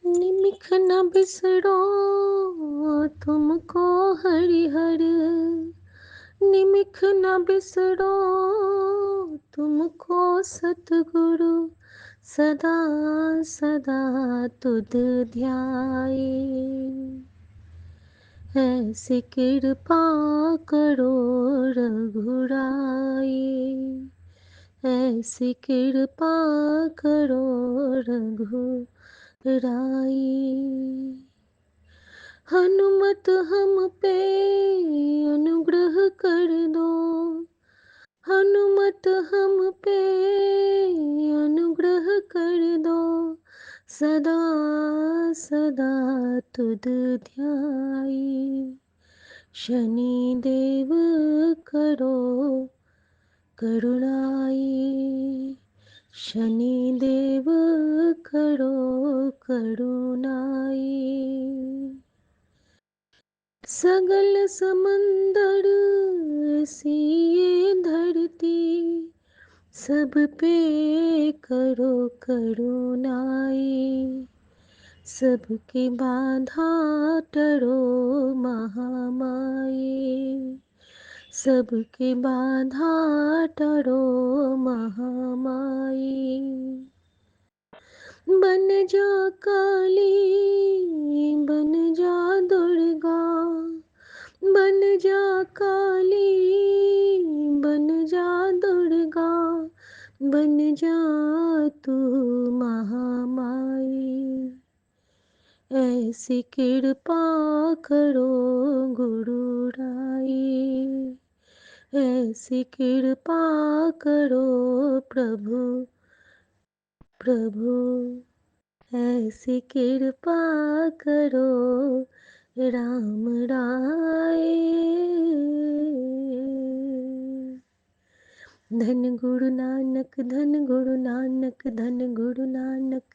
निमिख न बिसरो तुमको हरिहर, निमिख न बिसरो तुमको सतगुरु, सदा सदा तुध ध्याए। ऐसी कृपा करो रघुराई, ऐसी कृपा करो रघुराई। हनुमत हम पे अनुग्रह कर दो, हनुमत हम पे अनुग्रह कर दो, सदा सदा तुध ध्याई। शनि देव करो करुणाई, शनि देव करो करुणाई। सगल समंदर सिए धरती, सब पे करो करुणाई। सबके बाधा टरो महामाई, सबके बाधा टरो महामाई। बन जा काली बन जा दुर्गा, बन जा काली बन जा दुर्गा, बन जा तू महामाई। ऐसी कृपा करो गुरुराई, ऐसी कृपा करो प्रभु प्रभु, ऐसी कृपा करो राम राय। धन गुरु नानक, धन गुरु नानक, धन गुरु नानक।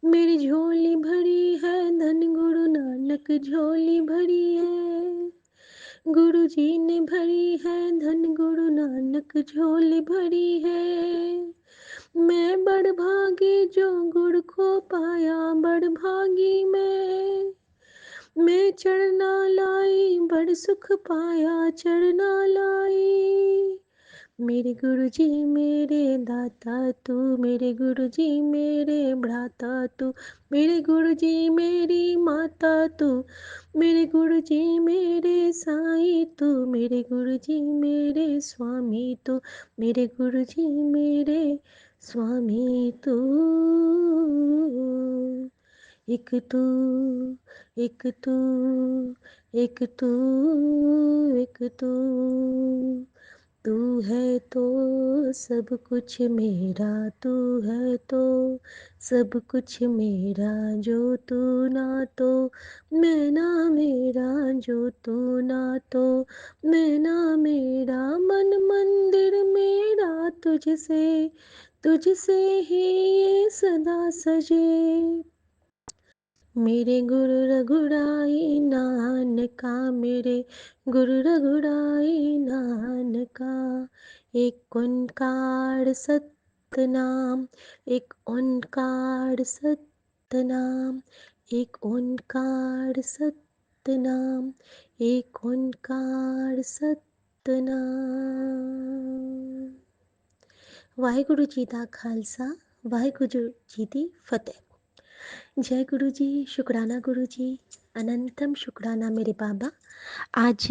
मेरी झोली भरी है, धन गुरु नानक झोली भरी है। गुरु जी ने भरी है, धन गुरु नानक झोली भरी है। मैं बड़ भागी जो गुरु को पाया, बड़ भागी मैं चढ़ना लाई, बड़ सुख पाया चढ़ना लाई। मेरे गुरु जी मेरे दाता तू, मेरे गुरु जी मेरे भ्राता तू, मेरे गुरु जी मेरी माता तू, मेरे गुरु जी मेरे साईं तू, मेरे गुरु जी मेरे स्वामी तू, मेरे गुरु जी मेरे स्वामी तू। एक तू एक तू एक तू एक तू, तू है तो सब कुछ मेरा, तू है तो सब कुछ मेरा। जो तू ना तो मैं ना मेरा, जो तू ना तो मैं ना मेरा। मन मंदिर मेरा तुझसे, तुझसे ही ये सदा सजे। मेरे गुरु रघुराई नानका, मेरे गुरु रघुराई नानका। एक ओंकार सतनाम, एक ओंकार सतनाम, एक ओंकार सतनाम, एक ओंकार सतनाम। वाहिगुरु जी दा खालसा, वाहिगुरु जी दी फतेह। जय गुरु जी, शुक्राना गुरु जी, अनंतम शुक्राना मेरे बाबा। आज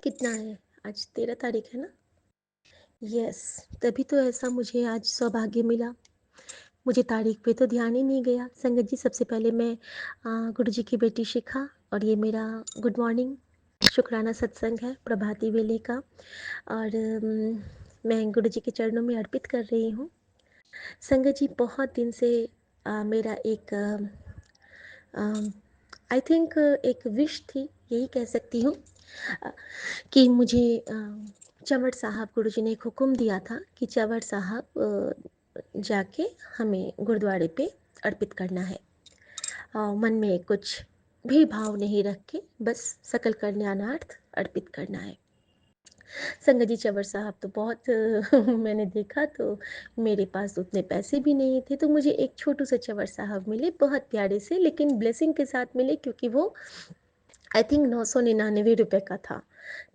कितना है, आज 13 तारीख है ना। यस, तभी तो ऐसा मुझे आज सौभाग्य मिला। मुझे तारीख पे तो ध्यान ही नहीं गया। संगत जी, सबसे पहले मैं गुरु जी की बेटी शिखा, और ये मेरा गुड मॉर्निंग शुक्राना सत्संग है प्रभाती वेले का, और मैं गुरु जी के चरणों में अर्पित कर रही हूँ। संगत जी, बहुत दिन से मेरा एक आई थिंक एक विश थी, यही कह सकती हूँ, कि मुझे चंवर साहब, गुरु जी ने एक हुक्म दिया था कि चंवर साहब जाके हमें गुरुद्वारे पे अर्पित करना है। मन में कुछ भी भाव नहीं रख के बस सकल कल्याणार्थ अर्पित करना है। संगत जी चंवर साहब तो बहुत मैंने देखा तो मेरे पास उतने पैसे भी नहीं थे, तो मुझे एक छोटू से चंवर साहब मिले, बहुत प्यारे से, लेकिन ब्लेसिंग के साथ मिले क्योंकि वो आई थिंक 999 रुपए का था।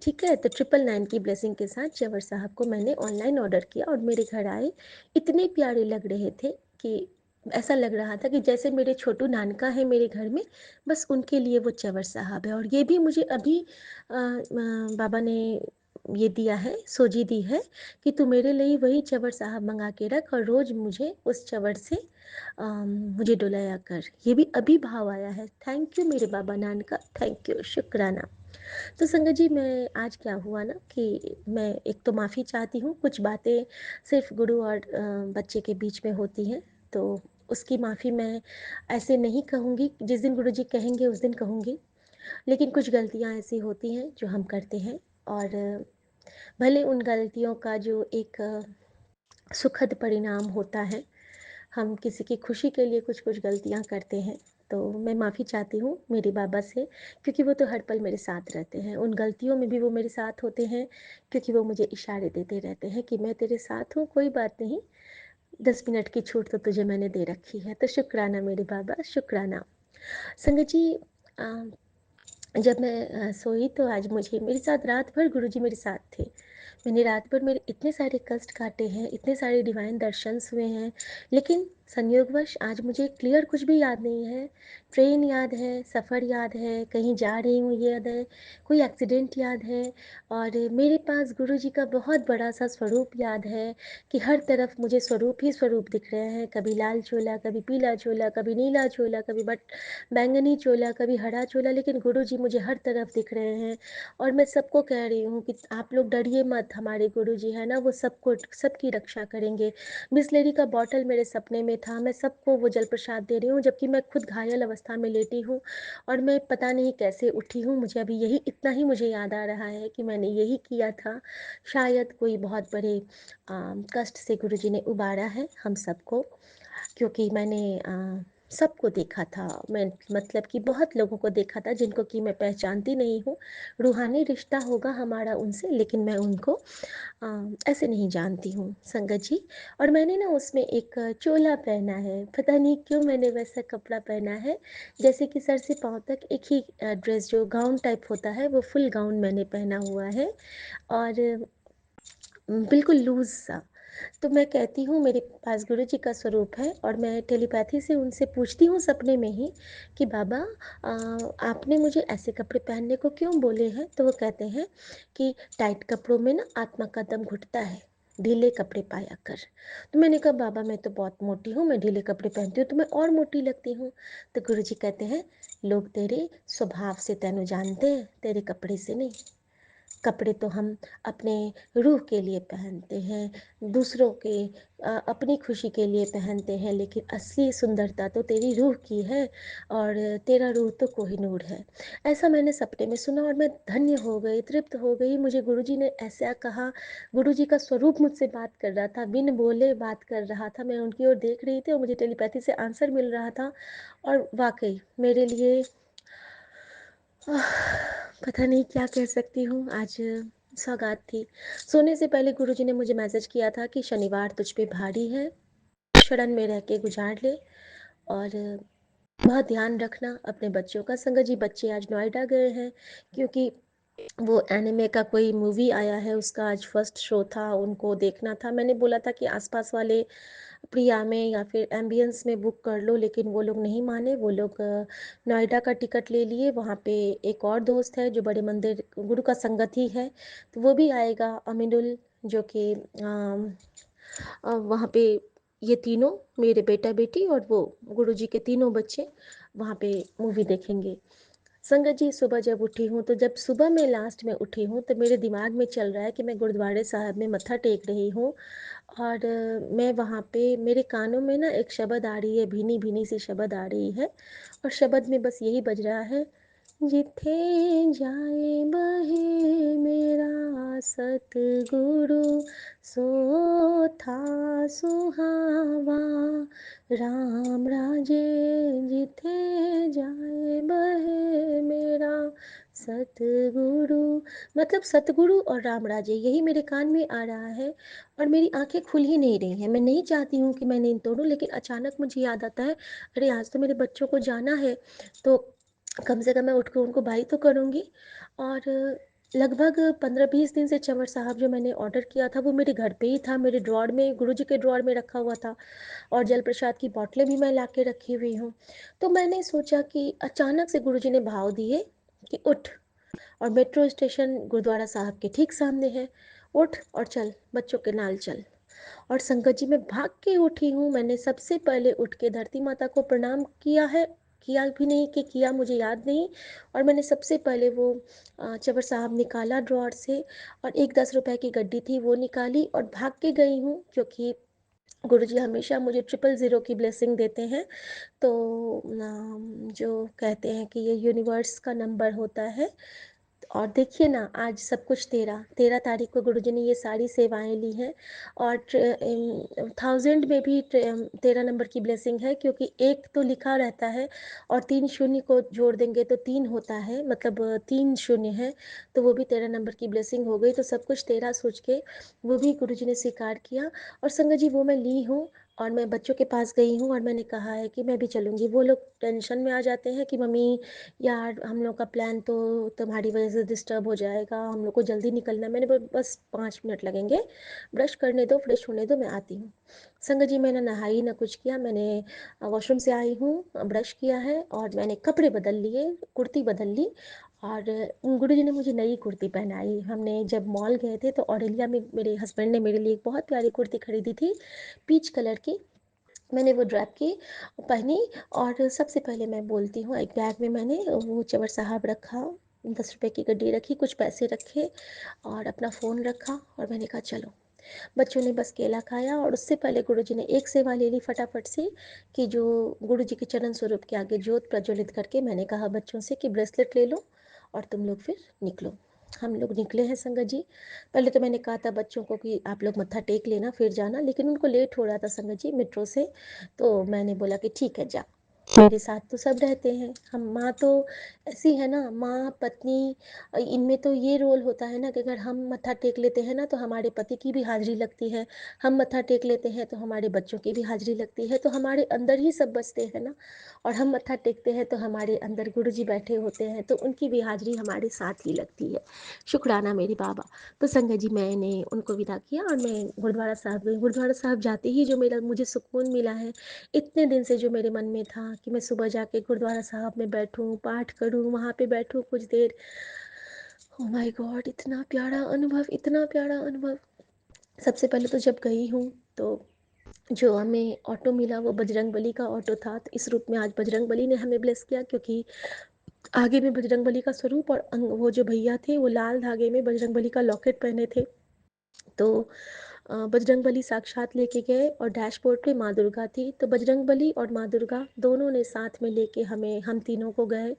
ठीक है? तो 999 की ब्लेसिंग के साथ चंवर साहब को मैंने ऑनलाइन ऑर्डर किया और मेरे घर आए। इतने प्यारे लग रहे थे कि ऐसा लग रहा था कि जैसे मेरे छोटू नानका है मेरे घर में, बस उनके लिए वो चंवर साहब है। और ये भी मुझे अभी बाबा ने ये दिया है, सोजी दी है कि तू मेरे लिए वही चंवर साहब मँगा के रख और रोज़ मुझे उस चंवर से मुझे डुलाया कर। ये भी अभी भाव आया है। थैंक यू मेरे बाबा नानका, थैंक यू, शुक्राना। तो संगत जी, मैं आज क्या हुआ ना कि मैं एक तो माफ़ी चाहती हूँ, कुछ बातें सिर्फ़ गुरु और बच्चे के बीच में होती हैं, तो उसकी माफ़ी मैं ऐसे नहीं कहूँगी, जिस दिन गुरुजी कहेंगे उस दिन कहूँगी। लेकिन कुछ गलतियाँ ऐसी होती हैं जो हम करते हैं और भले उन गलतियों का जो एक सुखद परिणाम होता है, हम किसी की खुशी के लिए कुछ-कुछ गलतियाँ करते हैं, तो मैं माफ़ी चाहती हूँ मेरे बाबा से क्योंकि वो तो हर पल मेरे साथ रहते हैं। उन गलतियों में भी वो मेरे साथ होते हैं क्योंकि वो मुझे इशारे देते रहते हैं कि मैं तेरे साथ हूँ, कोई बात नहीं, 10 मिनट की छूट तो तुझे मैंने दे रखी है। तो शुक्राना मेरे बाबा, शुक्राना। संगत जी, अ, जब मैं सोई तो आज मुझे मेरे साथ रात भर गुरुजी मेरे साथ थे। मैंने रात भर मेरे इतने सारे कष्ट काटे हैं, इतने सारे डिवाइन दर्शन्स हुए हैं, लेकिन संयोगवश आज मुझे क्लियर कुछ भी याद नहीं है। ट्रेन याद है, सफ़र याद है, कहीं जा रही हूँ ये याद है, कोई एक्सीडेंट याद है और मेरे पास गुरुजी का बहुत बड़ा-सा स्वरूप याद है कि हर तरफ मुझे स्वरूप ही स्वरूप दिख रहे हैं। कभी लाल चोला, कभी पीला चोला, कभी नीला चोला, कभी बैंगनी चोला, कभी हरा चोला, लेकिन गुरुजी मुझे हर तरफ दिख रहे हैं और मैं सबको कह रही हूँ कि आप लोग डरिए मत, हमारे गुरुजी है ना, वो सबको सबकी रक्षा करेंगे। बिसलेरी का बॉटल मेरे सपने में था, मैं सबको वो जल प्रसाद दे रही हूँ, जबकि मैं खुद घायल अवस्था में लेटी हूँ और मैं पता नहीं कैसे उठी हूँ। मुझे अभी यही इतना ही मुझे याद आ रहा है कि मैंने यही किया था। शायद कोई बहुत बड़े कष्ट से गुरुजी ने उबारा है हम सबको, क्योंकि मैंने सबको देखा था। मैं मतलब कि बहुत लोगों को देखा था जिनको कि मैं पहचानती नहीं हूँ। रूहानी रिश्ता होगा हमारा उनसे, लेकिन मैं उनको ऐसे नहीं जानती हूँ संगत जी। और मैंने ना उसमें एक चोला पहना है, पता नहीं क्यों मैंने वैसा कपड़ा पहना है, जैसे कि सर से पाँव तक एक ही ड्रेस जो गाउन टाइप होता है, वो फुल गाउन मैंने पहना हुआ है और बिल्कुल लूज़ सा। तो मैं कहती हूँ मेरे पास गुरुजी का स्वरूप है और मैं टेलीपैथी से उनसे पूछती हूँ सपने में ही कि बाबा, आपने मुझे ऐसे कपड़े पहनने को क्यों बोले हैं? तो वो कहते हैं कि टाइट कपड़ों में ना आत्मा का दम घुटता है, ढीले कपड़े पाया कर। तो मैंने कहा बाबा, मैं तो बहुत मोटी हूँ, मैं ढीले कपड़े पहनती हूँ तो मैं और मोटी लगती हूँ। तो गुरुजी कहते हैं, लोग तेरे स्वभाव से तैਨੂੰ जानते हैं, तेरे कपड़े से नहीं। कपड़े तो हम अपने रूह के लिए पहनते हैं, दूसरों के अपनी खुशी के लिए पहनते हैं, लेकिन असली सुंदरता तो तेरी रूह की है और तेरा रूह तो कोहिनूर है। ऐसा मैंने सपने में सुना और मैं धन्य हो गई, तृप्त हो गई। मुझे गुरुजी ने ऐसा कहा, गुरुजी का स्वरूप मुझसे बात कर रहा था, बिन बोले बात कर रहा था। मैं उनकी ओर देख रही थी और मुझे टेलीपैथी से आंसर मिल रहा था और वाक़ई मेरे लिए आह, पता नहीं क्या कह सकती हूँ, आज सौगात थी। सोने से पहले गुरुजी ने मुझे मैसेज किया था कि शनिवार तुझ पे भारी है, शरण में रह के गुजार ले और बहुत ध्यान रखना अपने बच्चों का। संगत जी, बच्चे आज नोएडा गए हैं क्योंकि वो एनिमे का कोई मूवी आया है, उसका आज फर्स्ट शो था, उनको देखना था। मैंने बोला था कि आस-पास वाले प्रिया में या फिर एम्बियंस में बुक कर लो, लेकिन वो लोग नहीं माने। वो लोग नोएडा का टिकट ले लिए। वहाँ पे एक और दोस्त है जो बड़े मंदिर गुरु का संगत ही है, तो वो भी आएगा, अमीनुल, जो कि वहाँ पे ये तीनों, मेरे बेटा-बेटी और वो गुरुजी के तीनों बच्चे वहाँ पे मूवी देखेंगे। संगत जी, सुबह जब उठी हूँ, तो जब सुबह मैं लास्ट में उठी हूँ, तो मेरे दिमाग में चल रहा है कि मैं गुरुद्वारे साहब में मत्था टेक रही हूँ और मैं वहाँ पे मेरे कानों में ना एक शब्द आ रही है, भीनी-भीनी सी शब्द आ रही है और शब्द में बस यही बज रहा है, जिथे जाए बहे मेरा सतगुरु, सो था सुहावा राम राजे, जिथे जाए बहे मेरा सतगुरु, मतलब सतगुरु और राम राजे यही मेरे कान में आ रहा है और मेरी आँखें खुल ही नहीं रही हैं। मैं नहीं चाहती हूँ कि मैं नींद तोड़ूँ, लेकिन अचानक मुझे याद आता है, अरे आज तो मेरे बच्चों को जाना है, तो कम से कम मैं उठ के उनको बाय तो करूँगी। और लगभग 15-20 दिन से च्ंवर साहब जो मैंने ऑर्डर किया था वो मेरे घर पे ही था, मेरे ड्रॉर में, गुरुजी के ड्रॉर में रखा हुआ था। और जल प्रसाद की बॉटलें भी मैं ला के रखी हुई हूँ। तो मैंने सोचा कि अचानक से गुरुजी ने भाव दिए कि उठ, और मेट्रो स्टेशन गुरुद्वारा साहब के ठीक सामने है, उठ और चल, बच्चों के नाल चल। और संगत जी मैं भाग के उठी हूँ। मैंने सबसे पहले उठ के धरती माता को प्रणाम किया है, किया भी नहीं कि किया मुझे याद नहीं। और मैंने सबसे पहले वो च्ंवर साहब निकाला ड्रॉअर से, और एक 10 रुपए की गड्डी थी वो निकाली और भाग के गई हूँ, क्योंकि गुरुजी हमेशा मुझे 000 की ब्लेसिंग देते हैं। तो जो कहते हैं कि ये यूनिवर्स का नंबर होता है। और देखिए ना, आज सब कुछ 13 तारीख को गुरुजी ने ये सारी सेवाएं ली हैं। और 1000 में भी 13 नंबर की ब्लेसिंग है, क्योंकि एक तो लिखा रहता है और 3 शून्य को जोड़ देंगे तो 3 होता है, मतलब 3 शून्य है, तो वो भी 13 नंबर की ब्लेसिंग हो गई। तो सब कुछ 13 सोच के वो भी गुरुजी ने स्वीकार किया। और संगत जी वो मैं ली हूँ, और मैं बच्चों के पास गई हूँ और मैंने कहा है कि मैं भी चलूँगी। वो लोग टेंशन में आ जाते हैं कि मम्मी यार हम लोग का प्लान तो तुम्हारी वजह से डिस्टर्ब हो जाएगा, हम लोग को जल्दी निकलना है। मैंने बस 5 मिनट लगेंगे, ब्रश करने दो, फ्रेश होने दो, मैं आती हूँ। संगत जी मैंने नहाई ना कुछ किया, मैंने वॉशरूम से आई हूँ, ब्रश किया है और मैंने कपड़े बदल लिए, कुर्ती बदल ली। और गुरु जी ने मुझे नई कुर्ती पहनाई। हमने जब मॉल गए थे तो ऑरेलिया में मेरे हस्बैंड ने मेरे लिए एक बहुत प्यारी कुर्ती खरीदी थी, पीच कलर की। मैंने वो ड्रैप की पहनी। और सबसे पहले मैं बोलती हूँ, एक बैग में मैंने वो च्ंवर साहब रखा, 10 रुपए की गड्डी रखी, कुछ पैसे रखे और अपना फ़ोन रखा, और मैंने कहा चलो। बच्चों ने बस केला खाया, और उससे पहले गुरुजी ने एक सेवा ले ली फटाफट से, कि जो गुरुजी के चरण स्वरूप के आगे ज्योत प्रज्वलित करके मैंने कहा बच्चों से कि ब्रेसलेट ले लो और तुम लोग फिर निकलो। हम लोग निकले हैं संगत जी। पहले तो मैंने कहा था बच्चों को कि आप लोग मत्था टेक लेना फिर जाना, लेकिन उनको लेट हो रहा था संगत जी मेट्रो से। तो मैंने बोला कि ठीक है जा, मेरे साथ तो सब रहते हैं। हम माँ तो ऐसी है ना, माँ पत्नी, इनमें तो ये रोल होता है ना कि अगर हम मत्था टेक लेते हैं ना तो हमारे पति की भी हाजिरी लगती है, हम मत्था टेक लेते हैं तो हमारे बच्चों की भी हाजिरी लगती है, तो हमारे अंदर ही सब बसते हैं ना। और हम मत्था टेकते हैं तो हमारे अंदर गुरु जी बैठे होते हैं, तो उनकी भी हाजिरी हमारे साथ ही लगती है। शुक्राना मेरे बाबा। तो संगत जी मैंने उनको विदा किया और मैं गुरुद्वारा साहब गई। गुरुद्वारा साहब जाते ही जो मेरा मुझे सुकून मिला है, इतने दिन से जो मेरे मन में था कि मैं सुबह जाके गुरुद्वारा साहब में बैठूं, पाठ करूं, वहाँ पे बैठूं कुछ देर। ओ माय गॉड, इतना प्यारा अनुभव, इतना प्यारा अनुभव। सबसे पहले तो जब गई हूँ तो जो हमें ऑटो मिला वो बजरंगबली का ऑटो था। तो इस रूप में आज बजरंगबली ने हमें ब्लेस किया, क्योंकि आगे में बजरंगबली का स्वरूप, और वो जो भैया थे वो लाल धागे में बजरंगबली का लॉकेट पहने थे। तो बजरंगबली साक्षात लेके गए और डैशबोर्ड पे माँ दुर्गा थी। तो बजरंगबली और माँ दुर्गा दोनों ने साथ में लेके हमें, हम तीनों को गए,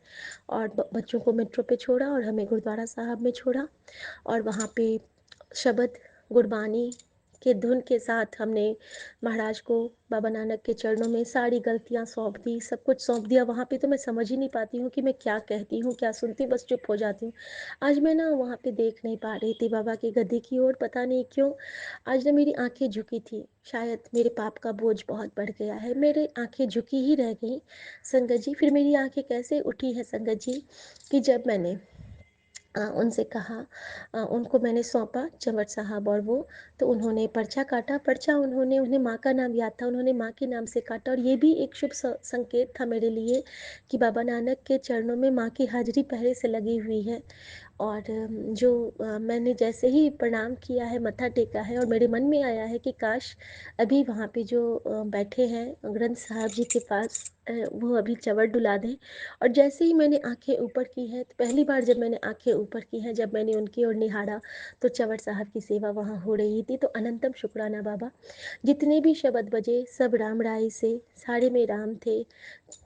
और बच्चों को मेट्रो पे छोड़ा और हमें गुरुद्वारा साहब में छोड़ा। और वहाँ पे शबद गुरबानी के धुन के साथ हमने महाराज को, बाबा नानक के चरणों में सारी गलतियाँ सौंप दी, सब कुछ सौंप दिया। वहाँ पे तो मैं समझ ही नहीं पाती हूँ कि मैं क्या कहती हूँ, क्या सुनती हूँ, बस चुप हो जाती हूँ। आज मैं ना वहाँ पे देख नहीं पा रही थी बाबा की गद्दी की ओर, पता नहीं क्यों। आज ना मेरी आंखें झुकी थी, शायद मेरे पाप का बोझ बहुत बढ़ गया है, मेरे आंखें झुकी ही रह गई संगत जी। फिर मेरी आंखें कैसे उठी है संगत जी, कि जब मैंने उनसे कहा, उनको मैंने सौंपा च्ंवर साहब और वो, तो उन्होंने पर्चा काटा। पर्चा उन्होंने, उन्हें माँ का नाम याद था, उन्होंने माँ के नाम से काटा। और ये भी एक शुभ संकेत था मेरे लिए कि बाबा नानक के चरणों में माँ की हाजिरी पहले से लगी हुई है। और जो मैंने जैसे ही प्रणाम किया है, मत्था टेका है, और मेरे मन में आया है कि काश अभी वहाँ पे जो बैठे हैं ग्रंथ साहब जी के पास, वो अभी चंवर डुला दें। और जैसे ही मैंने आंखें ऊपर की हैं, तो पहली बार जब मैंने आंखें ऊपर की हैं, जब मैंने उनकी ओर निहारा, तो चंवर साहब की सेवा वहाँ हो रही थी। तो अनंतम शुक्राना बाबा। जितने भी शब्द बजे सब राम राय से, सारे में राम थे।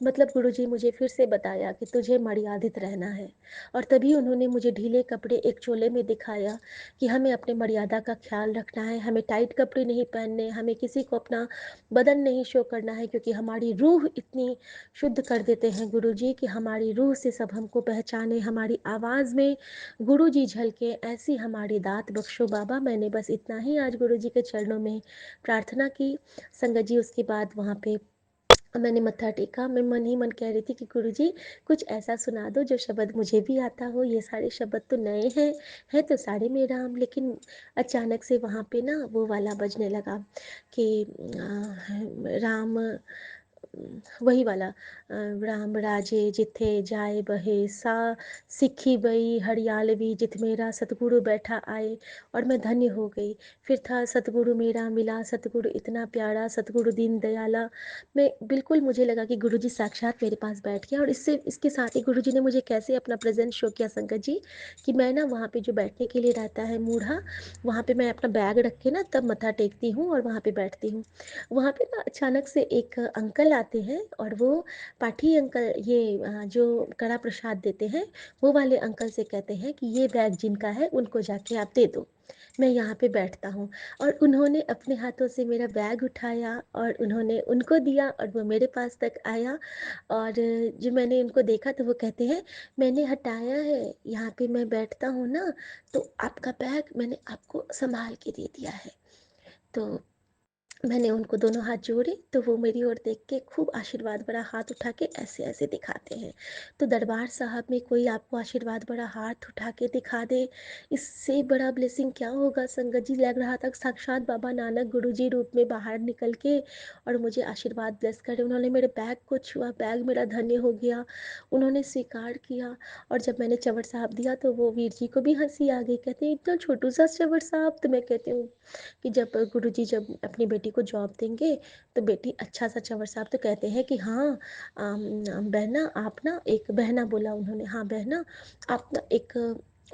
मतलब गुरुजी मुझे फिर से बताया कि तुझे मर्यादित रहना है। और तभी उन्होंने मुझे ढीले कपड़े एक चोले में दिखाया कि हमें अपने मर्यादा का ख्याल रखना है, हमें टाइट कपड़े नहीं पहनने, हमें किसी को अपना बदन नहीं शो करना है, क्योंकि हमारी रूह इतनी इतनी शुद्ध कर देते हैं गुरुजी कि हमारी रूह से सब हमको पहचाने, हमारी आवाज़ में गुरुजी झलके, ऐसी हमारी दात बख्शो बाबा। मैंने बस इतना ही आज गुरुजी के चरणों में प्रार्थना की। संगत जी उसके बाद वहाँ पे मैंने मत्था टेका। मैं मन ही मन कह रही थी कि गुरुजी कुछ ऐसा सुना दो जो शब्द मुझे भी आता हो। ये सारे शब्द तो नए हैं तो सारे में राम, लेकिन अचानक से वहाँ पे ना वो वाला बजने लगा कि राम, वही वाला राम राजे जिथे जाए बहे सा, सिक्खी बई हरियालवी जित मेरा सतगुरु बैठा आए। और मैं धन्य हो गई। फिर था सतगुरु मेरा मिला, सतगुरु इतना प्यारा, सतगुरु दीन दयाला। मैं बिल्कुल, मुझे लगा कि गुरुजी साक्षात मेरे पास बैठ गया। और इसके साथ ही गुरुजी ने मुझे कैसे अपना प्रेजेंस शो किया संगत जी, कि मैं ना वहाँ पे जो बैठने के लिए रहता है मूढ़ा, वहाँ पे मैं अपना बैग रख के ना तब मत्था टेकती हूँ और वहाँ पे बैठती हूँ। वहाँ पे ना अचानक से एक अंकल आते हैं और वो पाठी अंकल, ये जो कड़ा प्रसाद देते हैं, वो वाले अंकल से कहते हैं कि ये बैग जिनका है उनको जाके आप दे दो, मैं यहाँ पे बैठता हूँ। और उन्होंने अपने हाथों से मेरा बैग उठाया और उन्होंने उनको दिया और वो मेरे पास तक आया। और जो मैंने उनको देखा तो वो कहते हैं, मैंने हटाया है, यहाँ पे मैं बैठता हूँ ना, तो आपका बैग मैंने आपको संभाल के दे दिया है। तो मैंने उनको दोनों हाथ जोड़े तो वो मेरी ओर देख के खूब आशीर्वाद भरा हाथ उठा के ऐसे ऐसे दिखाते हैं। तो दरबार साहब में कोई आपको आशीर्वाद भरा हाथ उठा के दिखा दे, इससे बड़ा ब्लेसिंग क्या होगा संगत जी। लग रहा था साक्षात बाबा नानक गुरुजी रूप में बाहर निकल के और मुझे आशीर्वाद ब्लेस करे। उन्होंने मेरे बैग को छुआ, बैग मेरा धन्य हो गया, उन्होंने स्वीकार किया। और जब मैंने चवर साहब दिया तो वो वीर जी को भी हंसी आ गई, कहते हैं इतना छोटू सा चवर साहब। तो मैं कहती हूँ कि जब गुरुजी जब अपनी बेटी को जॉब देंगे तो बेटी अच्छा सा चंवर साहब तो कहते हैं कि हाँ, बहना आप ना एक, बहना बोला उन्होंने, हाँ बहना आप ना एक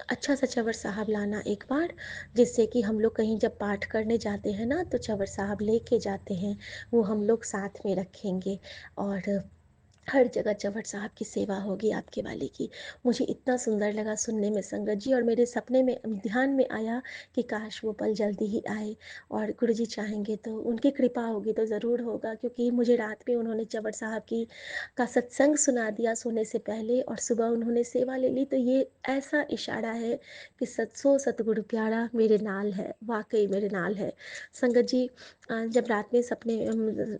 अच्छा सा चंवर साहब लाना एक बार, जिससे कि हम लोग कहीं जब पाठ करने जाते हैं ना तो चंवर साहब लेके जाते हैं, वो हम लोग साथ में रखेंगे और हर जगह चंवर साहब की सेवा होगी आपके वाले की। मुझे इतना सुंदर लगा सुनने में संगत जी, और मेरे सपने में ध्यान में आया कि काश वो पल जल्दी ही आए और गुरुजी चाहेंगे तो उनकी कृपा होगी तो ज़रूर होगा। क्योंकि मुझे रात में उन्होंने चंवर साहब की का सत्संग सुना दिया सोने से पहले और सुबह उन्होंने सेवा ले ली। तो ये ऐसा इशारा है कि सत्सो सतगुरु प्यारा मेरे नाल है, वाकई मेरे नाल है संगत जी। जब रात में सपने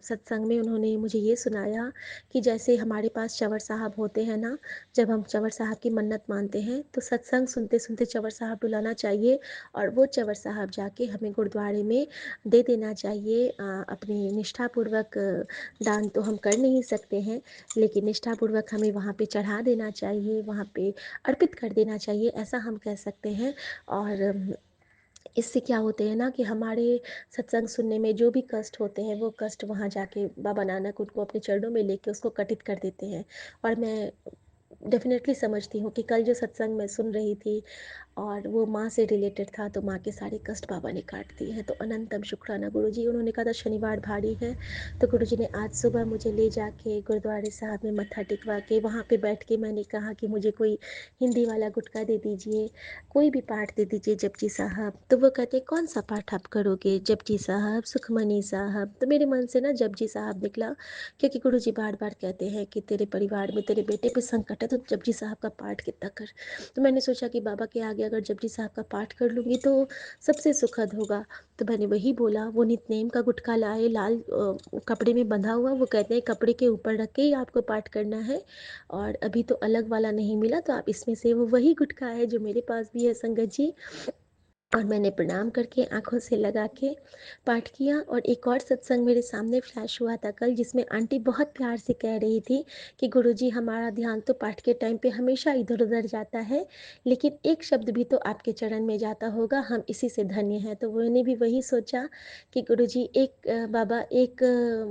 सत्संग में उन्होंने मुझे ये सुनाया कि जैसे हमारे पास चंवर साहब होते हैं ना, जब हम चंवर साहब की मन्नत मानते हैं तो सत्संग सुनते सुनते चंवर साहब बुलाना चाहिए और वो चंवर साहब जाके हमें गुरुद्वारे में दे देना चाहिए। अपनी निष्ठापूर्वक दान तो हम कर नहीं सकते हैं, लेकिन निष्ठापूर्वक हमें वहाँ पे चढ़ा देना चाहिए, वहाँ पे अर्पित कर देना चाहिए, ऐसा हम कह सकते हैं। और इससे क्या होते हैं ना कि हमारे सत्संग सुनने में जो भी कष्ट होते हैं वो कष्ट वहाँ जाके बाबा नानक उनको अपने चरणों में लेके उसको कटित कर देते हैं। और मैं डेफिनेटली समझती हूँ कि कल जो सत्संग मैं सुन रही थी और वो माँ से रिलेटेड था, तो माँ के सारे कष्ट बाबा ने काट दिए हैं। तो अनंतम शुक्राना गुरुजी। उन्होंने कहा था शनिवार भारी है, तो गुरुजी ने आज सुबह मुझे ले जाके गुरुद्वारे साहब में मत्था टिकवा के वहाँ पे बैठ के मैंने कहा कि मुझे कोई हिंदी वाला गुटका दे दीजिए, कोई भी पाठ दे दीजिए जपजी साहब। तो वो कहते कौन सा पाठ आप करोगे? जपजी साहब, सुखमनी साहब। तो मेरे मन से ना जपजी साहब निकला, क्योंकि गुरुजी बार बार कहते हैं कि तेरे परिवार में तेरे बेटे पे संकट है तो जपजी साहब का पाठ कितना कर। तो मैंने सोचा कि बाबा के आगे अगर जपजी साहब का पाठ कर लूँगी तो सबसे सुखद होगा। तो मैंने वही बोला। वो नितनेम का गुटखा लाए, लाल कपड़े में बंधा हुआ। वो कहते हैं कपड़े के ऊपर रख के ही आपको पाठ करना है, और अभी तो अलग वाला नहीं मिला, तो आप इसमें से, वो वही गुटखा है जो मेरे पास भी है संगत जी। और मैंने प्रणाम करके आँखों से लगा के पाठ किया। और एक और सत्संग मेरे सामने फ्लैश हुआ था कल, जिसमें आंटी बहुत प्यार से कह रही थी कि गुरुजी हमारा ध्यान तो पाठ के टाइम पे हमेशा इधर उधर जाता है, लेकिन एक शब्द भी तो आपके चरण में जाता होगा, हम इसी से धन्य हैं। तो मैंने भी वही सोचा कि गुरुजी एक बाबा एक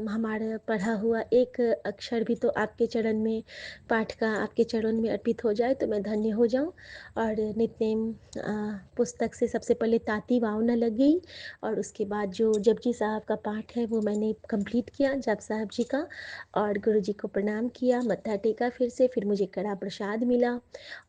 हमारा पढ़ा हुआ एक अक्षर भी तो आपके चरण में, पाठ का आपके चरण में अर्पित हो जाए तो मैं धन्य हो जाऊँ। और नित्नेम पुस्तक से सबसे पहले ताती वाव न लग गई, और उसके बाद जो जपजी साहब का पाठ है वो मैंने कंप्लीट किया, जप साहब जी का। और गुरुजी को प्रणाम किया, मत्था टेका फिर मुझे कड़ा प्रसाद मिला।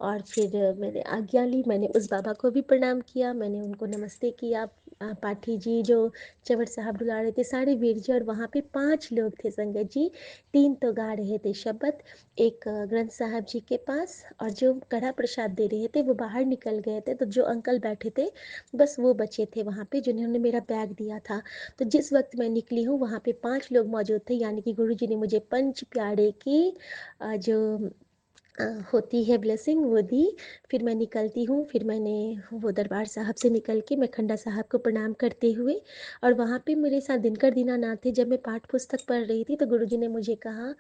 और फिर मैंने आज्ञा ली, मैंने उस बाबा को भी प्रणाम किया, मैंने उनको नमस्ते किया, पाठी जी जो चवर साहब बुला रहे थे, सारे वीर जी, और वहाँ पे 5 लोग थे संगत जी। 3 तो गा रहे थे शबद, एक ग्रंथ साहब जी के पास, और जो कड़ा प्रसाद दे रहे थे वो बाहर निकल गए थे, तो जो अंकल बैठे थे बस वो बचे थे वहाँ पे, जिन्होंने मेरा बैग दिया था। तो जिस वक़्त मैं निकली हूँ वहाँ पे 5 लोग मौजूद थे, यानी कि गुरुजी ने मुझे पंच प्यारे की जो होती है ब्लेसिंग वो दी। फिर मैं निकलती हूँ, फिर मैंने वो दरबार साहब से निकल के मैं खंडा साहब को प्रणाम करते हुए, और वहाँ पे मेरे साथ दिनकर दीनानाथ थे। जब मैं पाठ पुस्तक पढ़ रही थी तो गुरुजी ने मुझे कहा,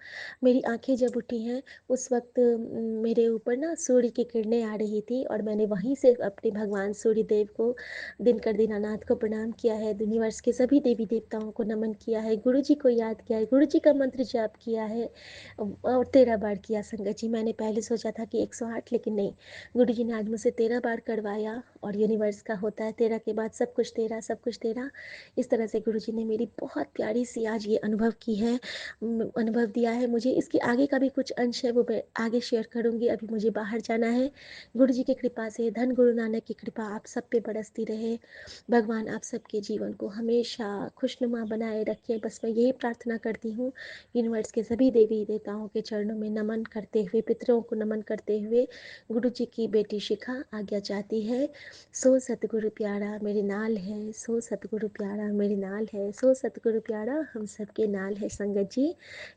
मेरी आँखें जब उठी हैं उस वक़्त मेरे ऊपर ना सूर्य की किरणें आ रही थी, और मैंने वहीं से अपने भगवान सूर्य देव को, दिनकर दीनानाथ को प्रणाम किया है, यूनिवर्स के सभी देवी देवताओं को नमन किया है, गुरुजी को याद किया है, गुरुजी का मंत्र जाप किया है, और 13 बार किया संगत जी। मैंने पहले सोचा था कि 108, लेकिन नहीं, गुरुजी ने आज मुझसे 13 बार करवाया, और यूनिवर्स का होता है 13 के बाद सब कुछ 13, सब कुछ 13। इस तरह से गुरुजी ने मेरी बहुत प्यारी सी आज ये अनुभव की है, अनुभव दिया है मुझे। इसके आगे का भी कुछ अंश है, वो मैं आगे शेयर करूँगी। अभी मुझे बाहर जाना है। गुरुजी की कृपा से, धन गुरु नानक की कृपा आप सब पे बरसती रहे। भगवान आप सबके जीवन को हमेशा खुशनुमा बनाए रखें, बस मैं यही प्रार्थना करती हूँ। यूनिवर्स के सभी देवी देवताओं के चरणों में नमन करते हुए, पितरों को नमन करते हुए, गुरु जी की बेटी शिखा आज्ञा चाहती है। सो सतगुरु प्यारा मेरे नाल है, सो सतगुरु प्यारा मेरे नाल है, सो सतगुरु प्यारा हम सबके नाल है संगत जी।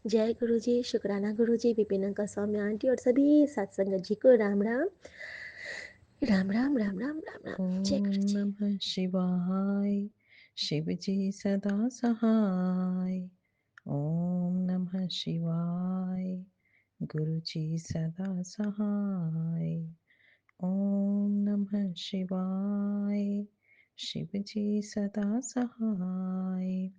जय गुरु जी, शुक्राना गुरु जी, विपिन अंकल, सौम्या आंटी और सभी सात संगत जी को राम राम, राम राम, राम राम, राम राम। जय ओम गुरु जी। नमः शिवाय। शिव जी सदा सहाय। ओम नमः शिवाय। गुरु जी सदा सहाय। ओम नमः शिवाय। शिव जी सदा सहाय।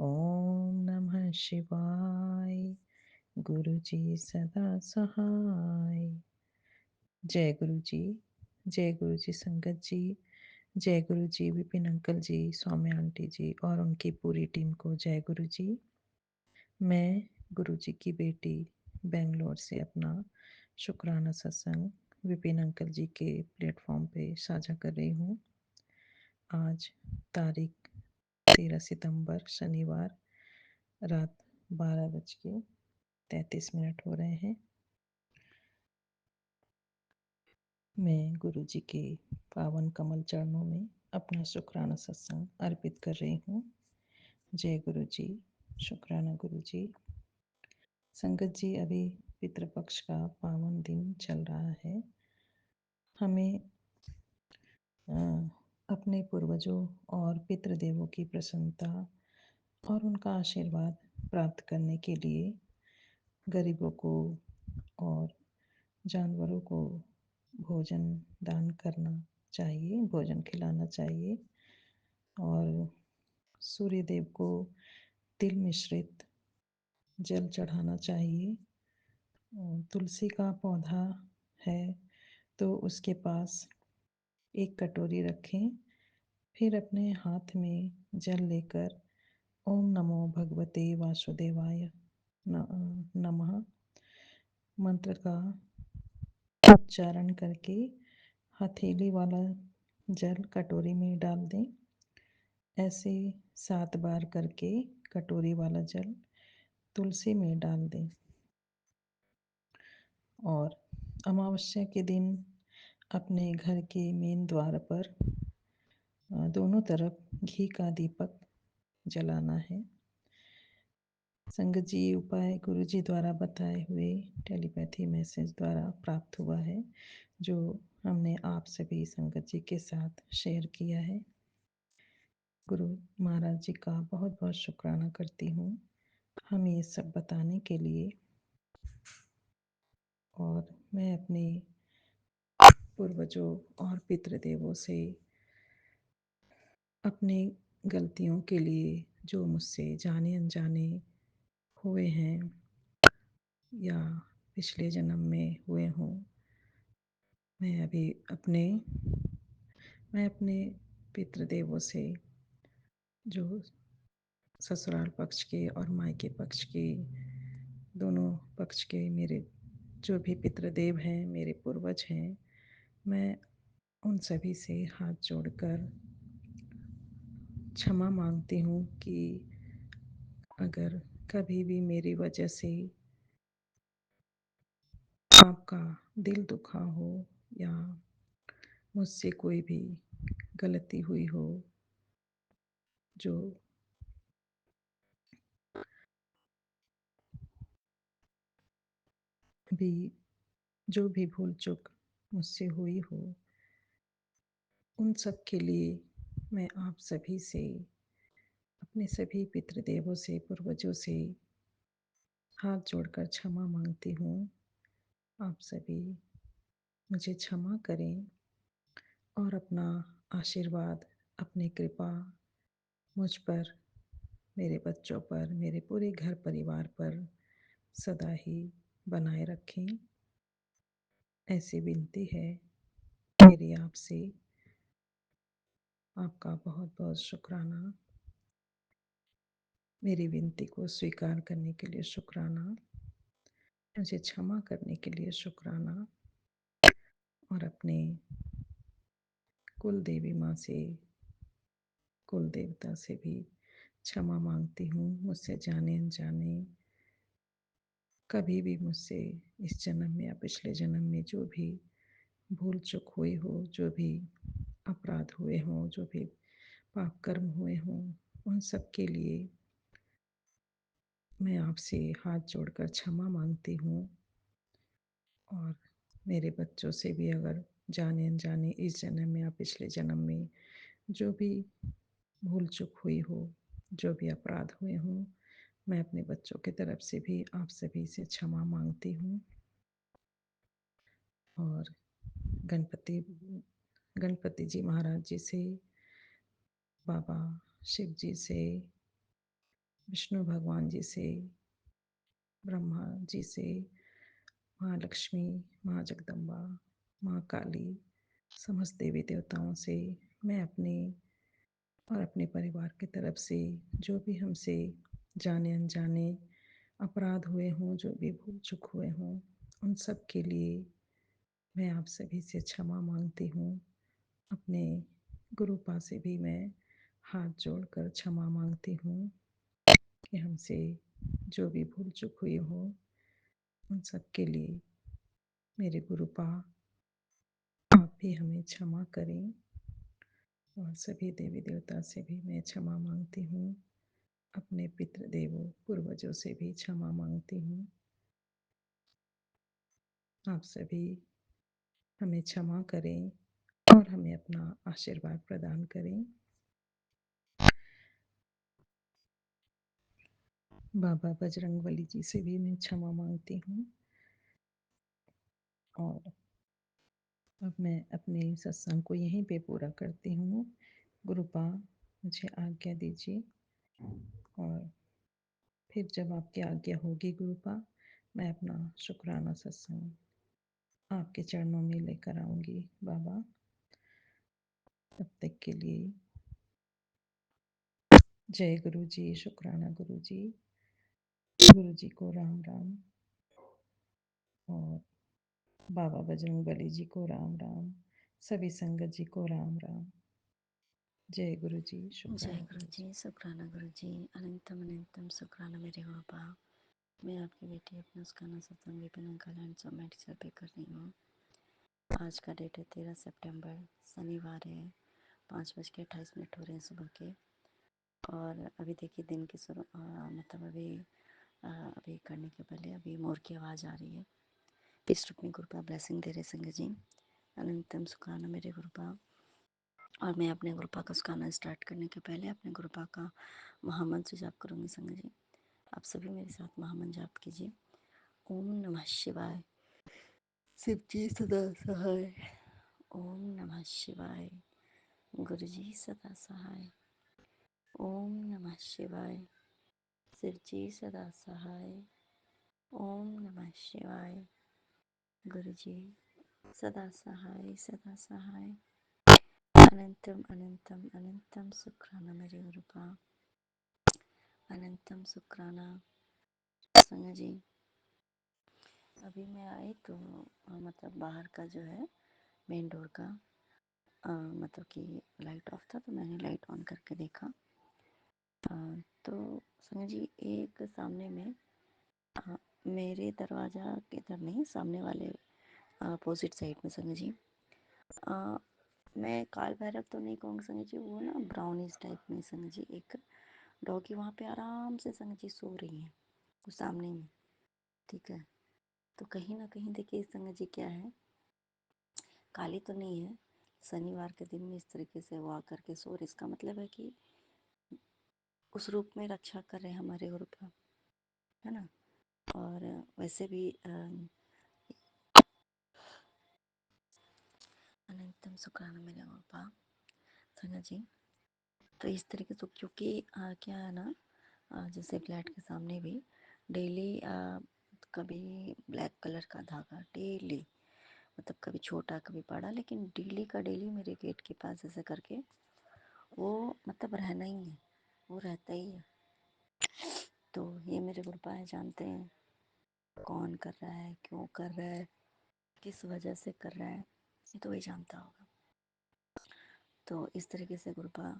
ओम नमः शिवाय। गुरु जी सदा सहाय। जय गुरु जी। जय गुरु जी संगत जी। जय गुरु जी विपिन अंकल जी, सौम्या आंटी जी और उनकी पूरी टीम को जय गुरु जी। मैं गुरु जी की बेटी बेंगलोर से अपना शुक्राना सत्संग विपिन अंकल जी के प्लेटफॉर्म पे साझा कर रही हूँ। आज तारीख 13 सितंबर शनिवार, रात 12:33 हो रहे हैं। मैं गुरु जी के पावन कमल चरणों में अपना शुक्राना सत्संग अर्पित कर रही हूँ। जय गुरु जी। शुक्राना गुरु जी। संगत जी, अभी पितृपक्ष का पावन दिन चल रहा है। हमें अपने पूर्वजों और पितृदेवों की प्रसन्नता और उनका आशीर्वाद प्राप्त करने के लिए गरीबों को और जानवरों को भोजन दान करना चाहिए, भोजन खिलाना चाहिए, और सूर्य देव को तिल मिश्रित जल चढ़ाना चाहिए। तुलसी का पौधा है तो उसके पास एक कटोरी रखें, फिर अपने हाथ में जल लेकर ओम नमो भगवते वासुदेवाय नमः मंत्र का उच्चारण करके हथेली वाला जल कटोरी में डाल दें। ऐसे 7 बार करके कटोरी वाला जल तुलसी में डाल दें, और अमावस्या के दिन अपने घर के मेन द्वार पर दोनों तरफ घी का दीपक जलाना है। संगत जी, उपाय गुरु जी द्वारा बताए हुए टेलीपैथी मैसेज द्वारा प्राप्त हुआ है, जो हमने आप सभी संगत जी के साथ शेयर किया है। गुरु महाराज जी का बहुत बहुत शुक्राना करती हूँ हमें ये सब बताने के लिए। और मैं अपने पूर्वजों और पितृदेवों से अपनी गलतियों के लिए, जो मुझसे जाने अनजाने हुए हैं या पिछले जन्म में हुए हों, मैं अभी मैं अपने पितृदेवों से, जो ससुराल पक्ष के और मायके पक्ष के, दोनों पक्ष के मेरे जो भी पितृदेव हैं, मेरे पूर्वज हैं, मैं उन सभी से हाथ जोड़कर क्षमा मांगती हूँ कि अगर कभी भी मेरी वजह से आपका दिल दुखा हो या मुझसे कोई भी गलती हुई हो जो भी जो भी भूल चूक मुझसे हुई हो, उन सब के लिए मैं आप सभी से, अपने सभी पितृदेवों से, पूर्वजों से हाथ जोड़कर क्षमा मांगती हूँ। आप सभी मुझे क्षमा करें और अपना आशीर्वाद, अपनी कृपा मुझ पर, मेरे बच्चों पर, मेरे पूरे घर परिवार पर सदा ही बनाए रखें। ऐसी विनती है मेरी आपसे। आपका बहुत बहुत शुक्राना। मेरी विनती को स्वीकार करने के लिए शुक्राना। मुझे क्षमा करने के लिए शुक्राना। और अपने कुल देवी माँ से, कुल देवता से भी क्षमा मांगती हूँ। मुझसे जाने अनजाने कभी भी मुझसे इस जन्म में या पिछले जन्म में जो भी भूल चूक हुई हो, जो भी अपराध हुए हों, जो भी पाप कर्म हुए हों, उन सब के लिए मैं आपसे हाथ जोड़कर क्षमा मांगती हूँ। और मेरे बच्चों से भी अगर जाने अनजाने इस जन्म में या पिछले जन्म में जो भी भूल चूक हुई हो, जो भी अपराध हुए हों, मैं अपने बच्चों की तरफ से भी आप सभी से क्षमा मांगती हूँ। और गणपति गणपति जी महाराज जी से, बाबा शिव जी से, विष्णु भगवान जी से, ब्रह्मा जी से, माँ लक्ष्मी, माँ जगदम्बा, माँ काली, समस्त देवी देवताओं से मैं अपने और अपने परिवार की तरफ से जो भी हमसे जाने अनजाने अपराध हुए हों, जो भी भूल चूक हुए हों, उन सब के लिए मैं आप सभी से क्षमा मांगती हूँ। अपने गुरुपा से भी मैं हाथ जोड़कर क्षमा मांगती हूँ कि हमसे जो भी भूल चूक हुई हो, उन सब के लिए मेरे गुरुपा आप भी हमें क्षमा करें। और सभी देवी देवता से भी मैं क्षमा मांगती हूँ। अपने पितृदेवों, पूर्वजों से भी क्षमा मांगती हूँ। आप सभी हमें क्षमा करें और हमें अपना आशीर्वाद प्रदान करें। बाबा बजरंगबली जी से भी मैं क्षमा मांगती हूँ। और अब मैं अपने सत्संग को यहीं पे पूरा करती हूँ। गुरुपा मुझे आज्ञा दीजिए। और फिर जब आपकी आज्ञा होगी गुरुपा, मैं अपना शुक्राना सत्संग आपके चरणों में लेकर आऊँगी बाबा। तब तक के लिए जय गुरु जी, शुक्राना गुरु जी, गुरु जी को राम राम। और बाबा बजरंगबली जी को राम राम। सभी संगत जी को राम राम। जय गुरु जी, जय शुक्राना गुरु गुरु जी, जी। शुक्राना गुरु जी, अनंतम अनंतम शुक्राना मेरे गुरुपा। मैं आपकी बेटी अपना उसका सत्संग विपिन कल्याण सोमेट सर पे कर रही हूँ। आज का डेट है 13 सितंबर, शनिवार है। 5:28 हो रहे हैं सुबह के। और अभी देखिए दिन की शुरू मतलब अभी करने के पहले अभी मोर की आवाज़ आ रही है। इस रूप में गुरुपा ब्लेसिंग दे रहे संग जी। अनंतम सुखाना मेरे गुरुपा। और मैं अपने गुरुपा का सुखाना स्टार्ट करने के पहले अपने गुरुपा का महामंत्र जाप करूँगी संग जी। आप सभी मेरे साथ महामंत्र जाप कीजिए। ओम नमः शिवाय। शिव जी सदा सहाय। ओम नमः शिवाय। गुरु जी सदा सहाय। ओम नमः शिवाय। शिव जी सदा सहाय। ओम नमः शिवाय। गुरु जी सदा सहाय, सदा सहाय। अनंतम अनंतम अनंतम शुक्राना मेरे गुरुपा। अनंतम शुक्राना संग जी। अभी मैं आई तो मतलब बाहर का जो है मेन डोर का मतलब कि लाइट ऑफ था, तो मैंने लाइट ऑन करके देखा तो संग जी एक सामने में मेरे दरवाज़ा के इधर नहीं, सामने वाले अपोजिट साइड में संग जी मैं काल भैरव तो नहीं कहूँगी संग जी, वो ना ब्राउनिश टाइप में संग जी एक डॉगी वहाँ पे आराम से संग जी सो रही है, वो सामने में। ठीक है, तो कहीं ना कहीं देखिए संग जी क्या है, काली तो नहीं है, शनिवार के दिन में इस तरीके से वो आकर के सो रही, इसका मतलब है कि उस रूप में रक्षा कर रहे हैं हमारे ग्रुप का, है ना। और वैसे भी अनंतम शुक्राना मेरे गोपा संगा जी। तो इस तरीके से क्योंकि क्या है ना, जैसे फ्लैट के सामने भी डेली कभी ब्लैक कलर का धागा डेली, मतलब कभी छोटा कभी बड़ा, लेकिन डेली का डेली मेरे गेट के पास ऐसे करके वो मतलब रहना ही है, वो रहता ही है। तो ये मेरे गुरुपाए जानते हैं कौन कर रहा है, क्यों कर रहा है, किस वजह से कर रहा है, ये तो वही जानता होगा। तो इस तरीके से गुरुपा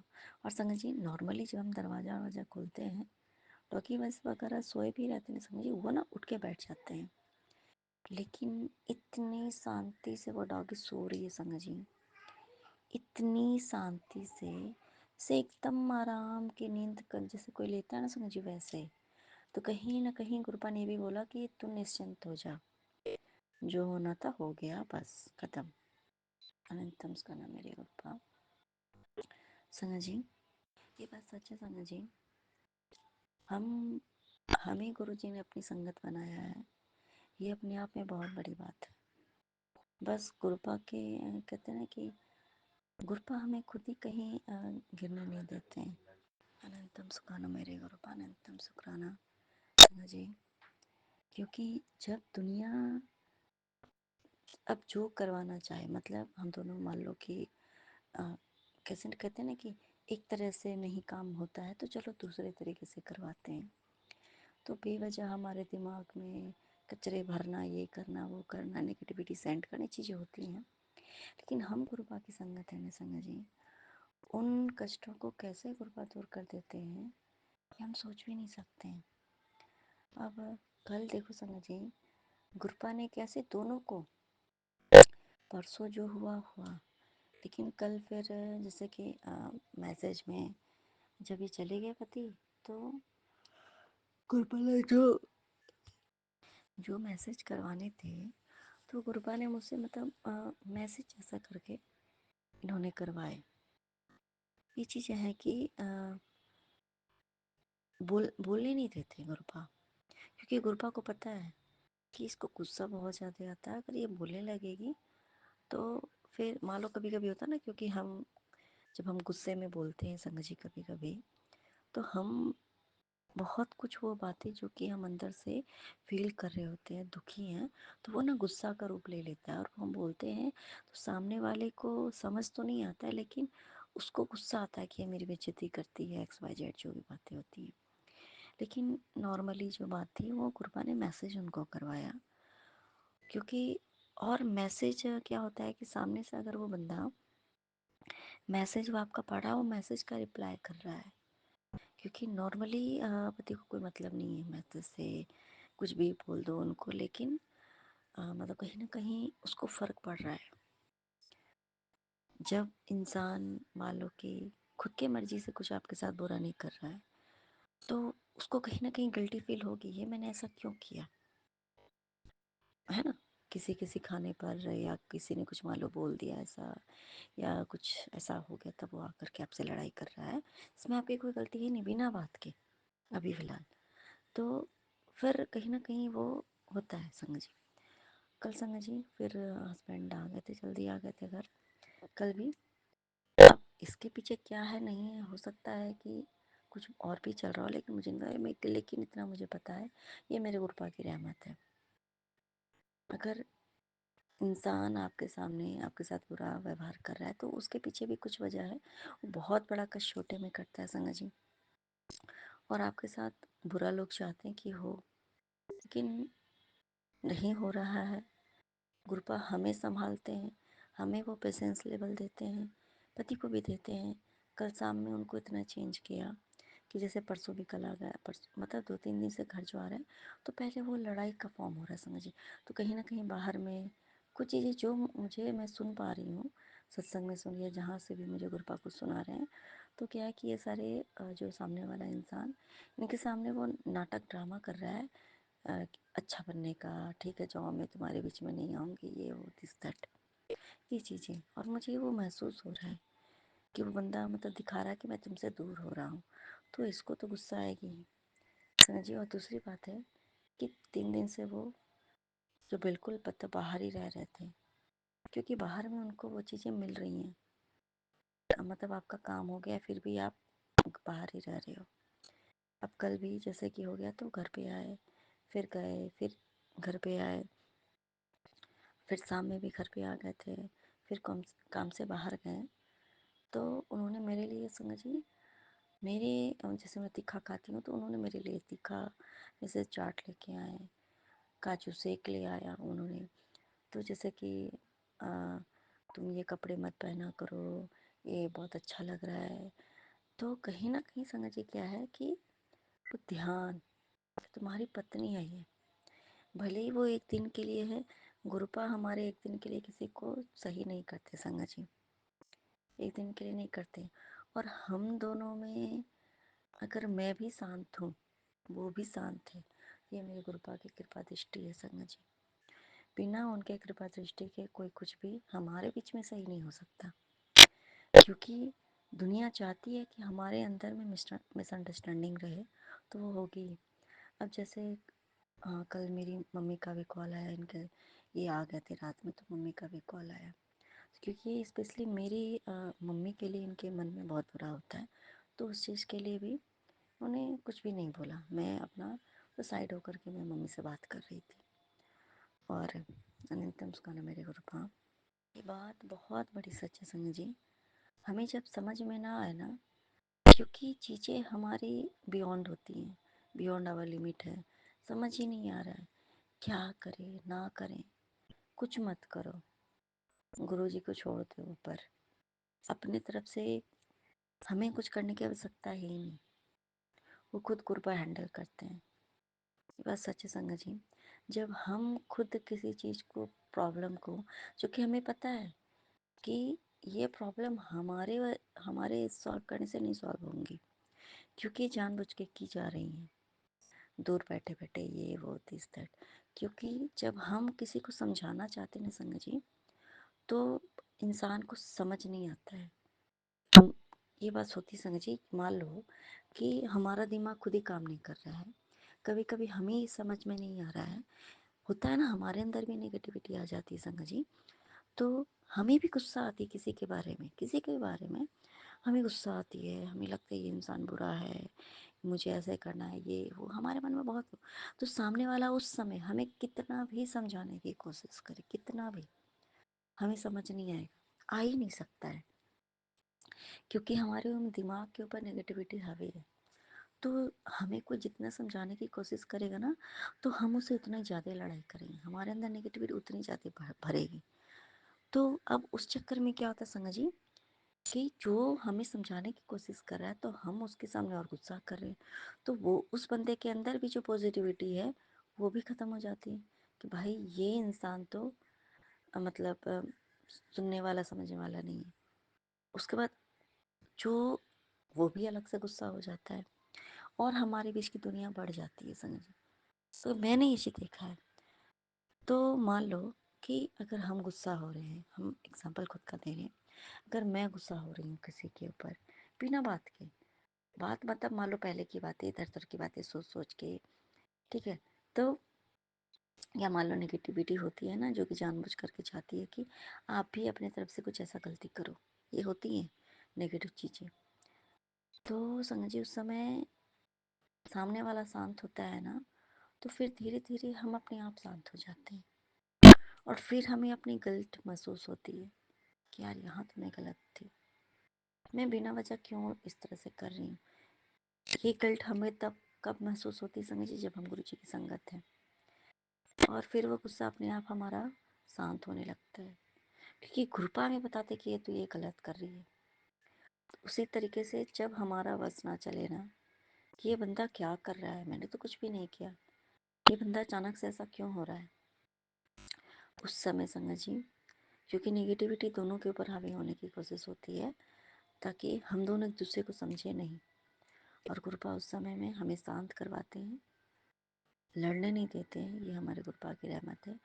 और संगत जी नॉर्मली जब हम दरवाज़ा वरवाजा खोलते हैं, डॉगी वैसे वगैरह सोए भी रहते हैं संगत जी, वो ना उठ के बैठ जाते हैं, लेकिन इतनी शांति से वो डॉगी सो रही है संगत जी, इतनी शांति से एकदम आराम की नींद कर जैसे कोई लेता है ना संगत जी, वैसे। तो कहीं ना कहीं गुरुपा ने भी बोला कि तू निश्चिंत हो जा, जो होना था हो गया, बस खत्म। अनंतम उसका नाम मेरे गुरुपा संगत जी, ये बात सच है संगत जी। हम हमें गुरु जी ने अपनी संगत बनाया है, ये अपने आप में बहुत बड़ी बात है। बस गुरुपा के कहते हैं ना कि गुरुपा हमें खुद ही कहीं गिरने नहीं देते हैं। अनंतम सुखाना मेरे गुरुपा, अनंतम सुखाना संगत जी। क्योंकि जब दुनिया अब जो करवाना चाहे, मतलब हम दोनों मान लो कि कैसे कहते हैं ना कि एक तरह से नहीं काम होता है तो चलो दूसरे तरीके से करवाते हैं, तो बेवजह हमारे दिमाग में कचरे भरना, ये करना वो करना, नेगेटिविटी सेंड करने चीज़ें होती हैं। लेकिन हम गुरुपा की संगत है ना संगत जी, उन कष्टों को कैसे गुरुपा दूर कर देते हैं कि हम सोच भी नहीं सकते हैं। अब कल देखो संगत जी, गुरुपा ने कैसे दोनों को, परसों जो हुआ हुआ, लेकिन कल फिर जैसे कि मैसेज में जब ये चले गए पति, तो गुरुपा ने जो मैसेज करवाने थे, तो गुरुपा ने मुझसे मतलब मैसेज ऐसा करके इन्होंने करवाए। ये चीज़ें हैं कि बोलने नहीं देते गुरुपा, क्योंकि गुरुपा को पता है कि इसको गुस्सा बहुत ज़्यादा आता है, अगर ये बोलने लगेगी तो फिर मान लो कभी कभी होता है ना, क्योंकि हम जब हम गुस्से में बोलते हैं संगत जी कभी कभी, तो हम बहुत कुछ वो बातें जो कि हम अंदर से फील कर रहे होते हैं, दुखी हैं, तो वो ना गुस्सा का रूप ले लेता है और वो हम बोलते हैं तो सामने वाले को समझ तो नहीं आता है, लेकिन उसको गुस्सा आता है कि ये मेरी बेइज्जती करती है, एक्स वाई जेड जो भी बातें होती हैं। लेकिन नॉर्मली जो बात थी वो गुरबा ने मैसेज उनको करवाया, क्योंकि और मैसेज क्या होता है कि सामने से अगर वो बंदा मैसेज वो आपका पढ़ा, वो मैसेज का रिप्लाई कर रहा है, क्योंकि नॉर्मली पति को कोई मतलब नहीं है मैसेज से, कुछ भी बोल दो उनको, लेकिन मतलब कहीं ना कहीं उसको फ़र्क पड़ रहा है। जब इंसान मान लो कि खुद के मर्जी से कुछ आपके साथ बुरा नहीं कर रहा है, तो उसको कहीं ना कहीं गिल्टी फील होगी, ये मैंने ऐसा क्यों किया, है ना। किसी के सिखाने पर या किसी ने कुछ मान लो बोल दिया ऐसा, या कुछ ऐसा हो गया, तब वो आकर के आपसे लड़ाई कर रहा है, इसमें आपकी कोई गलती है नहीं बिना बात के अभी फ़िलहाल। तो फिर कहीं ना कहीं वो होता है संग जी। कल संग जी फिर हस्बैंड आ गए थे, जल्दी आ गए थे घर कल भी। अब इसके पीछे क्या है नहीं है, हो सकता है कि कुछ और भी चल रहा हो, लेकिन मुझे नहीं, लेकिन इतना मुझे पता है ये मेरे गुरुपा की रहमत है। अगर इंसान आपके सामने आपके साथ बुरा व्यवहार कर रहा है तो उसके पीछे भी कुछ वजह है, वो बहुत बड़ा कष्ट छोटे में करता है संग जी। और आपके साथ बुरा लोग चाहते हैं कि हो, लेकिन नहीं हो रहा है। गुरुपा हमें संभालते हैं, हमें वो पेशेंस लेवल देते हैं, पति को भी देते हैं। कल शाम में उनको इतना चेंज किया कि जैसे परसों भी कल आ गया, परसों मतलब 2-3 दिन से घर जो आ रहा है, तो पहले वो लड़ाई का फॉर्म हो रहा है समझिए। तो कहीं न कहीं बाहर में कुछ चीज़ें जो मुझे मैं सुन पा रही हूँ, सत्संग में सुनिए, जहाँ से भी मुझे गुरुपा कुछ सुना रहे हैं, तो क्या है कि ये सारे जो सामने वाला इंसान, इनके सामने वो नाटक ड्रामा कर रहा है अच्छा बनने का, ठीक है जाओ मैं तुम्हारे बीच में नहीं आऊँगी, ये वो दिस दैट, ये चीज़ें। और मुझे वो महसूस हो रहा है कि वो बंदा मतलब दिखा रहा है कि मैं तुमसे दूर हो रहा हूँ, तो इसको तो गुस्सा आएगी ही, समझिए। और दूसरी बात है कि 3 दिन से वो जो बिल्कुल पता बाहर ही रह रहे थे, क्योंकि बाहर में उनको वो चीज़ें मिल रही हैं, मतलब आपका काम हो गया फिर भी आप बाहर ही रह रहे हो। अब कल भी जैसे कि हो गया तो घर पे आए, फिर गए, फिर घर पे आए, फिर शाम में भी घर पे आ गए थे, फिर काम से बाहर गए। तो उन्होंने मेरे लिए समझिए, मेरे जैसे मैं तीखा खाती हूँ तो उन्होंने मेरे लिए तीखा जैसे चाट लेके आए, काजू शेक ले आया उन्होंने। तो जैसे कि अ, तुम ये कपड़े मत पहना करो, ये बहुत अच्छा लग रहा है। तो कहीं ना कहीं समझिए क्या है कि वो ध्यान कि तुम्हारी पत्नी है ये, भले ही वो एक दिन के लिए है, गुरुपा हमारे एक दिन के लिए किसी को सही नहीं करते संगत जी, एक दिन के लिए नहीं करते। और हम दोनों में अगर मैं भी शांत हूँ, वो भी शांत है, ये मेरे गुरुपा की कृपा दृष्टि है संगत जी। बिना उनके कृपा दृष्टि के कोई कुछ भी हमारे बीच में सही नहीं हो सकता, क्योंकि दुनिया चाहती है कि हमारे अंदर में मिसअंडरस्टैंडिंग रहे, तो वो होगी। अब जैसे कल मेरी मम्मी का भी कॉल आया, इनके ये आ गए थे रात में, तो मम्मी का भी कॉल आया, क्योंकि स्पेशली मेरी मम्मी के लिए इनके मन में बहुत बुरा होता है, तो उस चीज़ के लिए भी उन्हें कुछ भी नहीं बोला। मैं अपना तो साइड होकर के मैं मम्मी से बात कर रही थी। और अनंतम सुखाना मेरे गुरुपा, ये बात बहुत बड़ी सच है संग जी। हमें जब समझ में ना आए ना, क्योंकि चीज़ें हमारी बियॉन्ड होती हैं, बियॉन्ड आवर लिमिट है, समझ ही नहीं आ रहा है क्या करें ना करें। कुछ मत करो, गुरु जी को छोड़ दो ऊपर, अपने तरफ से हमें कुछ करने की आवश्यकता ही नहीं, वो खुद कृपा हैंडल करते हैं। ये बात सच है संगत जी। जब हम खुद किसी चीज़ को, प्रॉब्लम को, जो कि हमें पता है कि ये प्रॉब्लम हमारे सॉल्व करने से नहीं सॉल्व होंगी, क्योंकि जानबूझ के की जा रही हैं, दूर बैठे बैठे ये वो दिस दैट। क्योंकि जब हम किसी को समझाना चाहते हैं ना संगत जी, तो इंसान को समझ नहीं आता है। हम, ये बात होती है संगत जी, मान लो कि हमारा दिमाग खुद ही काम नहीं कर रहा है, कभी कभी हमें समझ में नहीं आ रहा है, होता है ना, हमारे अंदर भी नेगेटिविटी आ जाती है संगत जी। तो हमें भी गुस्सा आती है किसी के बारे में, किसी के बारे में हमें गुस्सा आती है, हमें लगता है ये इंसान बुरा है, मुझे ऐसे करना है, ये वो हमारे मन में बहुत। तो सामने वाला उस समय हमें कितना भी समझाने की कोशिश करे, कितना भी, हमें समझ नहीं आएगा, आ ही नहीं सकता है, क्योंकि हमारे दिमाग के ऊपर नेगेटिविटी हावी है। तो हमें कोई जितना समझाने की कोशिश करेगा ना, तो हम उसे उतना ही ज़्यादा लड़ाई करेंगे, हमारे अंदर नेगेटिविटी उतनी ज़्यादा भरेगी। तो अब उस चक्कर में क्या होता है संगत जी, कि जो हमें समझाने की कोशिश कर रहा है, तो हम उसके सामने और गुस्सा कर रहे हैं, तो वो उस बंदे के अंदर भी जो पॉजिटिविटी है वो भी ख़त्म हो जाती है, कि भाई ये इंसान तो मतलब सुनने वाला समझने वाला नहीं है। उसके बाद जो वो भी अलग से गुस्सा हो जाता है, और हमारे बीच की दुनिया बढ़ जाती है संगत जी। तो मैंने ये चीज़ देखा है। तो मान लो कि अगर हम गुस्सा हो रहे हैं, हम एग्जाम्पल खुद का दे रहे हैं, अगर मैं गुस्सा हो रही हूँ किसी के ऊपर बिना बात के, बात मतलब मान लो पहले की बातें, इधर उधर की बातें सोच सोच के, ठीक है, तो या मान लो नेगेटिविटी होती है ना, जो कि जानबूझ करके चाहती है कि आप भी अपने तरफ से कुछ ऐसा गलती करो, ये होती है नेगेटिव चीज़ें। तो संगत जी उस समय सामने वाला शांत होता है ना, तो फिर धीरे धीरे हम अपने आप शांत हो जाते हैं, और फिर हमें अपनी गिल्ट महसूस होती है कि यार यहाँ तो मैं गलत थी, मैं बिना वजह क्यों इस तरह से कर रही हूँ। ये गिल्ट हमें तब कब महसूस होती है संगत जी, जब हम गुरु जी की संगत हैं, और फिर वो गुस्सा अपने आप हमारा शांत होने लगता है, क्योंकि कृपा में बताते कि ये तो ये गलत कर रही है। तो उसी तरीके से जब हमारा वश ना चले ना, कि ये बंदा क्या कर रहा है, मैंने तो कुछ भी नहीं किया, ये बंदा अचानक से ऐसा क्यों हो रहा है। उस समय संगत जी, क्योंकि नेगेटिविटी दोनों के ऊपर हावी होने की कोशिश होती है ताकि हम दोनों एक दूसरे को समझे नहीं, और गुरुपा उस समय में हमें शांत करवाते हैं, लड़ने नहीं देते हैं। ये हमारे गुरुपा की रहमत है।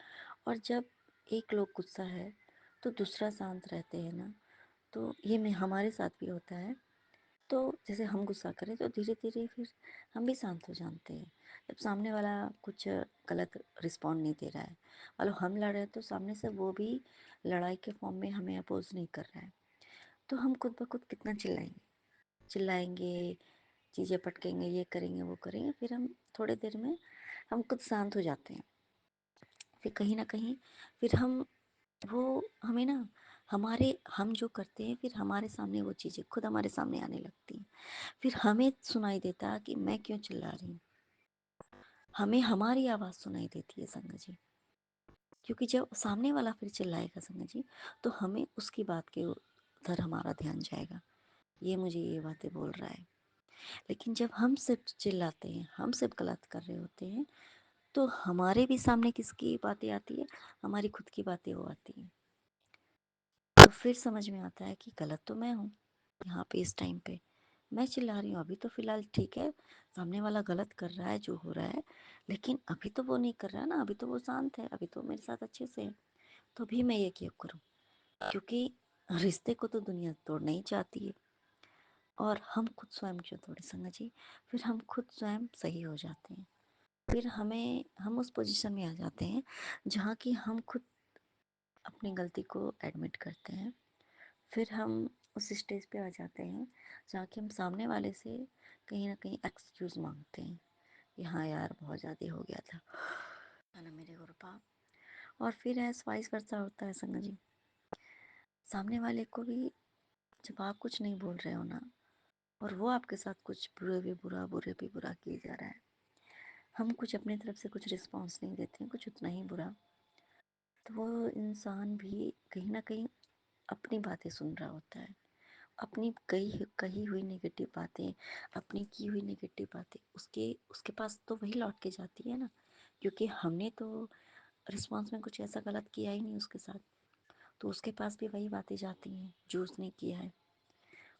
और जब एक लोग गुस्सा है तो दूसरा शांत रहते हैं ना, तो ये में हमारे साथ भी होता है। तो जैसे हम गुस्सा करें तो धीरे धीरे फिर हम भी शांत हो जाते हैं। जब सामने वाला कुछ गलत रिस्पॉन्ड नहीं दे रहा है, मतलब हम लड़ रहे हैं, तो सामने से वो भी लड़ाई के फॉर्म में हमें अपोज नहीं कर रहा है, तो हम खुद ब खुद कितना चिल्लाएंगे चिल्लाएंगे, चीज़ें पटकेंगे, ये करेंगे वो करेंगे, फिर हम थोड़ी देर में हम खुद शांत हो जाते हैं। फिर कहीं ना कहीं फिर वो हमें ना हमारे हम जो करते हैं, फिर हमारे सामने वो चीज़ें खुद हमारे सामने आने लगती हैं। फिर हमें सुनाई देता है कि मैं क्यों चिल्ला रही हूँ, हमें हमारी आवाज़ सुनाई देती है संगत जी। क्योंकि जब सामने वाला फिर चिल्लाएगा संगत जी, तो हमें उसकी बात के उधर हमारा ध्यान जाएगा, ये मुझे ये बातें बोल रहा है। लेकिन जब हम सिर्फ चिल्लाते हैं, हम सिर्फ गलत कर रहे होते हैं, तो हमारे भी सामने किसकी बातें आती है, हमारी खुद की बातें वो आती हैं। तो फिर समझ में आता है कि गलत तो मैं हूँ यहाँ पे, इस टाइम पे मैं चिल्ला रही हूँ। अभी तो फिलहाल ठीक है, सामने वाला गलत कर रहा है जो हो रहा है, लेकिन अभी तो वो नहीं कर रहा है ना, अभी तो वो शांत है, अभी तो मेरे साथ अच्छे से है, तो अभी मैं ये क्यों करूँ। क्योंकि रिश्ते को तो दुनिया तोड़ना ही चाहती है, और हम खुद स्वयं क्यों तोड़े संगत जी। फिर हम खुद स्वयं सही हो जाते हैं, फिर हम उस पोजीशन में आ जाते हैं जहाँ की हम खुद अपनी गलती को एडमिट करते हैं। फिर हम उस स्टेज पे आ जाते हैं जहाँ कि हम सामने वाले से कहीं ना कहीं एक्सक्यूज़ मांगते हैं कि हाँ यार बहुत ज़्यादा हो गया था, है ना मेरे गुरुपा। और फिर ऐसा वाइस वर्सा होता है संगत जी, सामने वाले को भी जब आप कुछ नहीं बोल रहे हो ना, और वो आपके साथ कुछ बुरे भी बुरा किए जा रहा है, हम कुछ अपनी तरफ से कुछ रिस्पॉन्स नहीं देते हैं, कुछ उतना ही बुरा, तो वो इंसान भी कहीं ना कहीं अपनी बातें सुन रहा होता है, अपनी कही कही हुई नेगेटिव बातें, अपनी की हुई नेगेटिव बातें उसके उसके पास तो वही लौट के जाती है ना, क्योंकि हमने तो रिस्पॉन्स में कुछ ऐसा गलत किया ही नहीं उसके साथ, तो उसके पास भी वही बातें जाती हैं जो उसने किया है।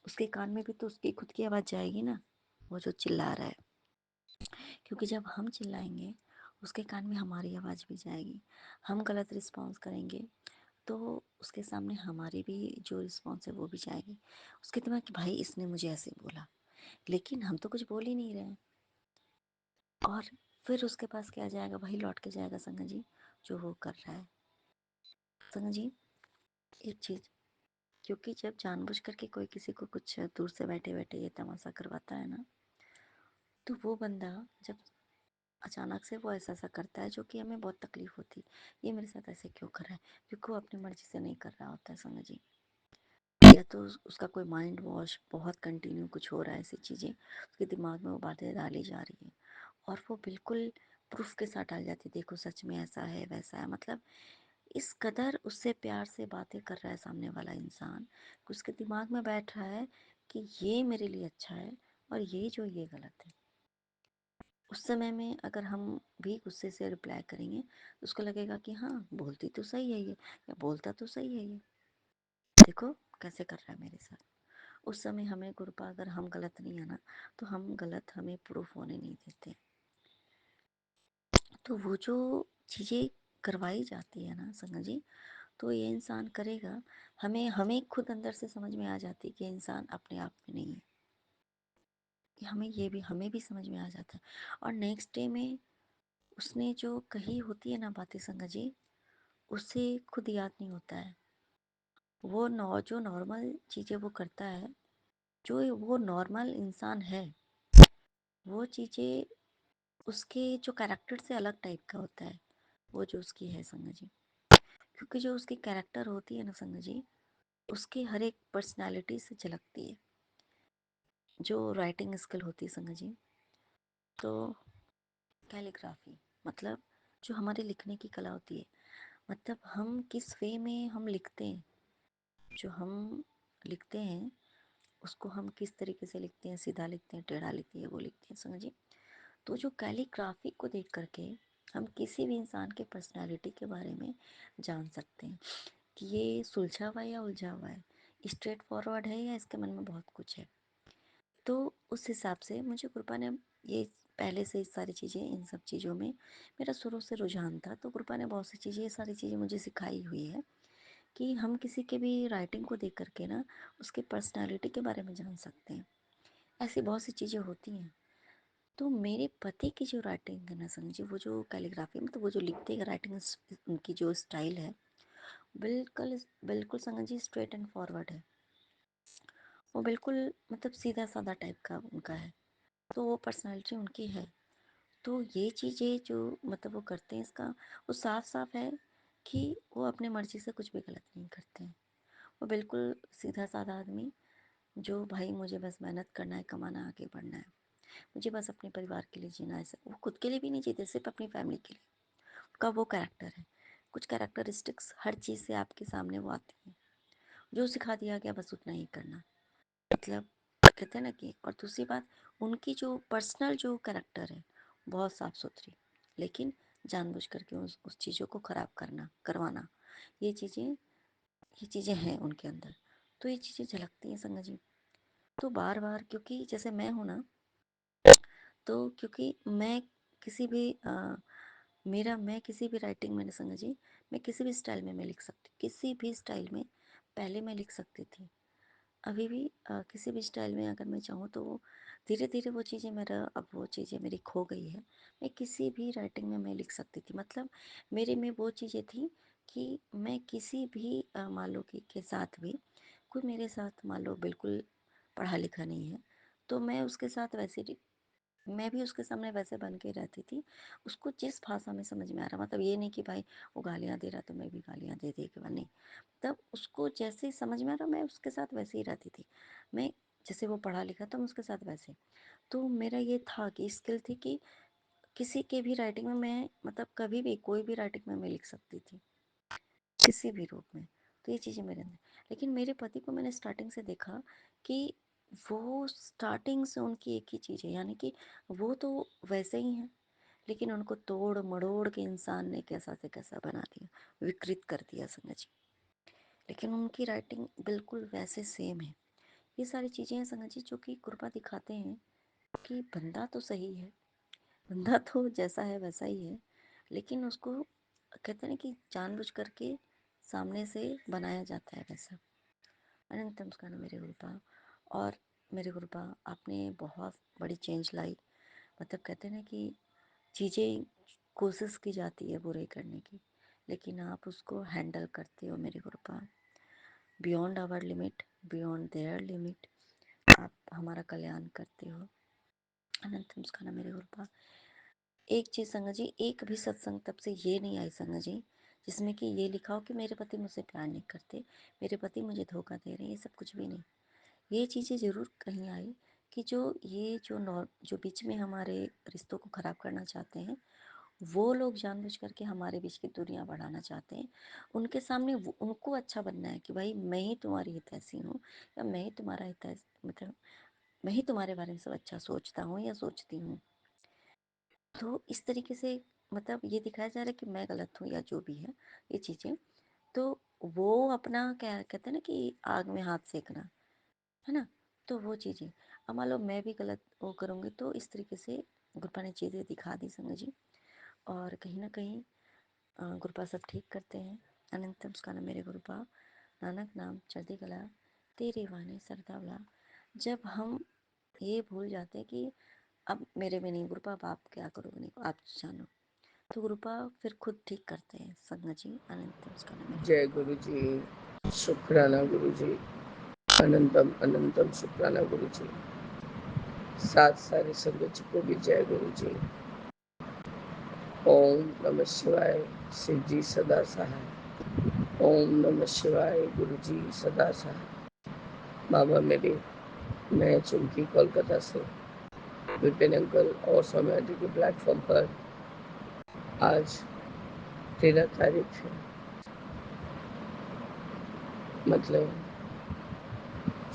उसके कान में भी तो उसकी खुद की आवाज़ जाएगी ना, वो जो चिल्ला रहा है, क्योंकि जब हम चिल्लाएंगे उसके कान में हमारी आवाज़ भी जाएगी। हम गलत रिस्पॉन्स करेंगे तो उसके सामने हमारी भी जो रिस्पॉन्स है वो भी जाएगी। उसके दिमाग कि भाई इसने मुझे ऐसे बोला, लेकिन हम तो कुछ बोल ही नहीं रहे हैं। और फिर उसके पास क्या जाएगा, वही लौट के जाएगा संगत जी जो वो कर रहा है। संगत जी एक चीज़, क्योंकि जब जानबूझ करके कोई किसी को कुछ दूर से बैठे बैठे ये तमाशा करवाता है ना, तो वो बंदा जब अचानक से वो ऐसा ऐसा करता है जो कि हमें बहुत तकलीफ होती है, ये मेरे साथ ऐसे क्यों कर रहा है, क्योंकि वो अपनी मर्जी से नहीं कर रहा होता है संगत जी। या तो उसका कोई माइंड वॉश बहुत कंटिन्यू कुछ हो रहा है, ऐसी चीज़ें उसके दिमाग में वो बातें डाली जा रही है, और वो बिल्कुल प्रूफ के साथ डाल जाती है, देखो सच में ऐसा है वैसा है। मतलब इस कदर उससे प्यार से बातें कर रहा है सामने वाला इंसान कि उसके दिमाग में बैठ रहा है कि ये मेरे लिए अच्छा है और ये जो ये गलत है। उस समय में अगर हम भी गुस्से से रिप्लाई करेंगे तो उसको लगेगा कि हाँ बोलती तो सही है ये, या बोलता तो सही है ये, देखो कैसे कर रहा है मेरे साथ। उस समय हमें गुरुपा अगर हम गलत नहीं है ना, तो हम गलत हमें प्रूफ होने नहीं देते। तो वो जो चीज़ें करवाई जाती है ना संगत जी, तो ये इंसान करेगा, हमें हमें खुद अंदर से समझ में आ जाती है कि इंसान अपने आप में नहीं है, कि हमें भी समझ में आ जाता है। और नेक्स्ट डे में उसने जो कही होती है ना बातें संगत जी, उसे खुद याद नहीं होता है। वो जो नॉर्मल चीज़ें वो करता है, जो वो नॉर्मल इंसान है, वो चीज़ें उसके जो कैरेक्टर से अलग टाइप का होता है, वो जो उसकी है संगत जी। क्योंकि जो उसकी कैरेक्टर होती है ना संगत जी, उसकी हर एक पर्सनालिटी से झलकती है। जो राइटिंग स्किल होती है संगत जी, तो कैलीग्राफी, मतलब जो हमारे लिखने की कला होती है, मतलब हम किस वे में हम लिखते हैं, जो हम लिखते हैं उसको हम किस तरीके से लिखते हैं, सीधा लिखते हैं, टेढ़ा लिखते हैं, वो लिखते हैं, समझिए। तो जो कैलीग्राफी को देख करके हम किसी भी इंसान के पर्सनालिटी के बारे में जान सकते हैं कि ये सुलझा हुआ है या उलझा हुआ है, स्ट्रेट फॉरवर्ड है या इसके मन में बहुत कुछ है। तो उस हिसाब से मुझे कृपा ने ये पहले से सारी चीज़ें, इन सब चीज़ों में मेरा शुरू से रुझान था, तो कृपा ने बहुत सी चीज़ें, ये सारी चीज़ें मुझे सिखाई हुई है कि हम किसी के भी राइटिंग को देख करके ना उसके पर्सनालिटी के बारे में जान सकते हैं। ऐसी बहुत सी चीज़ें होती हैं। तो मेरे पति की जो राइटिंग है ना, समझिए, वो जो कैलीग्राफी, मतलब वो जो लिखते हैं राइटिंग, उनकी जो स्टाइल है, बिल्कुल बिल्कुल समझिए स्ट्रेट एंड फॉरवर्ड है। वो बिल्कुल मतलब सीधा साधा टाइप का उनका है, तो वो पर्सनालिटी उनकी है। तो ये चीज़ें जो मतलब वो करते हैं, इसका वो साफ साफ है कि वो अपने मर्जी से कुछ भी गलत नहीं करते हैं। वो बिल्कुल सीधा साधा आदमी, जो भाई मुझे बस मेहनत करना है, कमाना, आगे बढ़ना है, मुझे बस अपने परिवार के लिए जीना है। वो खुद के लिए भी नहीं जीते, सिर्फ अपनी फैमिली के लिए। उनका वो कैरेक्टर है। कुछ कैरेक्टरिस्टिक्स हर चीज़ से आपके सामने वो आती हैं, जो सिखा दिया गया बस उतना ही करना, मतलब कहते हैं ना कि। और दूसरी बात, उनकी जो पर्सनल जो कैरेक्टर है बहुत साफ सुथरी, लेकिन जानबूझ करके उस चीज़ों को ख़राब करना, करवाना, ये चीज़ें हैं उनके अंदर। तो ये चीज़ें झलकती हैं संगत जी। तो बार बार, क्योंकि जैसे मैं हूँ ना, तो क्योंकि मैं किसी भी मैं किसी भी राइटिंग में ना संगत जी, मैं किसी भी स्टाइल में मैं लिख सकती, किसी भी स्टाइल में पहले मैं लिख सकती थी। अभी भी किसी भी स्टाइल में अगर मैं चाहूँ तो धीरे धीरे वो चीज़ें मेरा, अब वो चीज़ें मेरी खो गई है। मैं किसी भी राइटिंग में मैं लिख सकती थी, मतलब मेरे में वो चीज़ें थी कि मैं किसी भी मान लो कि के साथ भी, कोई मेरे साथ मान लो बिल्कुल पढ़ा लिखा नहीं है, तो मैं उसके साथ मैं भी उसके सामने वैसे बन के रहती थी। उसको जिस भाषा में समझ में आ रहा, मतलब ये नहीं कि भाई वो गालियाँ दे रहा तो मैं भी गालियाँ दे दे के, नहीं। तब उसको जैसे समझ में आ रहा, मैं उसके साथ वैसे ही रहती थी। मैं जैसे वो पढ़ा लिखा था, मैं उसके साथ वैसे। तो मेरा ये था कि स्किल थी कि किसी के भी राइटिंग में मैं, मतलब कभी भी कोई भी राइटिंग में मैं लिख सकती थी, किसी भी रूप में। तो ये चीज़ें मेरे अंदर। लेकिन मेरे पति को मैंने स्टार्टिंग से देखा कि वो स्टार्टिंग से उनकी एक ही चीज़ है, यानी कि वो तो वैसे ही हैं, लेकिन उनको तोड़ मड़ोड़ के इंसान ने कैसा से कैसा बना दिया, विकृत कर दिया संगत जी। लेकिन उनकी राइटिंग बिल्कुल वैसे सेम है। ये सारी चीज़ें हैं संगत जी, जो कि कृपा दिखाते हैं कि बंदा तो सही है, बंदा तो जैसा है वैसा ही है, लेकिन उसको कहते हैं ना कि जानबूझ करके सामने से बनाया जाता है वैसा। अनंत नमस्कार मेरे गुरुपा। और मेरे गुरुपा, आपने बहुत बड़ी चेंज लाई। मतलब कहते हैं ना कि चीज़ें, कोशिश की जाती है बुरे करने की, लेकिन आप उसको हैंडल करते हो मेरे गुरुपा, beyond our limit, beyond their limit, आप हमारा कल्याण करते हो। अनंत नमस्कार मेरे गुरुपा। एक चीज़ संगत जी, एक भी सत्संग तब से ये नहीं आई संगत जी जिसमें कि ये लिखा हो कि मेरे पति मुझसे प्यार नहीं करते, मेरे पति मुझे धोखा दे रहे हैं, ये सब कुछ भी नहीं। ये चीज़ें ज़रूर कहीं आई कि जो बीच में हमारे रिश्तों को ख़राब करना चाहते हैं, वो लोग जानबूझ करके हमारे बीच की दूरियां बढ़ाना चाहते हैं। उनके सामने उनको अच्छा बनना है कि भाई मैं ही तुम्हारी हितैषी हूँ, या मैं ही तुम्हारा हितैष, मतलब मैं ही तुम्हारे बारे में सब अच्छा सोचता हूँ या सोचती हूँ। तो इस तरीके से मतलब ये दिखाया जा रहा है कि मैं गलत हूँ या जो भी है ये चीज़ें। तो वो अपना क्या कहते हैं ना कि आग में हाथ सेकना, है ना। तो वो चीज़ें, अब मान लो मैं भी गलत वो करूँगी, तो इस तरीके से गुरपा ने चीज़ें दिखा दी संगत जी। और कहीं ना कहीं गुरपा सब ठीक करते हैं। अनंत नमस्कार मेरे गुरपा। नानक नाम चढ़ती कला, तेरे वाणी सरदावला। जब हम ये भूल जाते हैं कि अब मेरे में नहीं गुरुपा, अब आप क्या करोगे, नहीं आप जानो, तो गुरुपा फिर खुद ठीक करते हैं संगत जी। अनंत नमस्कार मेरे जय गुरुपा। गुरु जी। शुक्राना गुरु जी। अनंतम अनंतम शुक्राना गुरु जी। साथ सारे संगत जी को भी जय गुरु जी। ओम नमः शिवाय। शिव जी सदा सहाय। ओम नमः शिवाय। गुरु जी सदा सहाय। बाबा मेरे, मैं चुमकी कोलकाता से विपिन अंकल और सोमयाजी के प्लेटफॉर्म पर आज 13 तारीख है, मतलब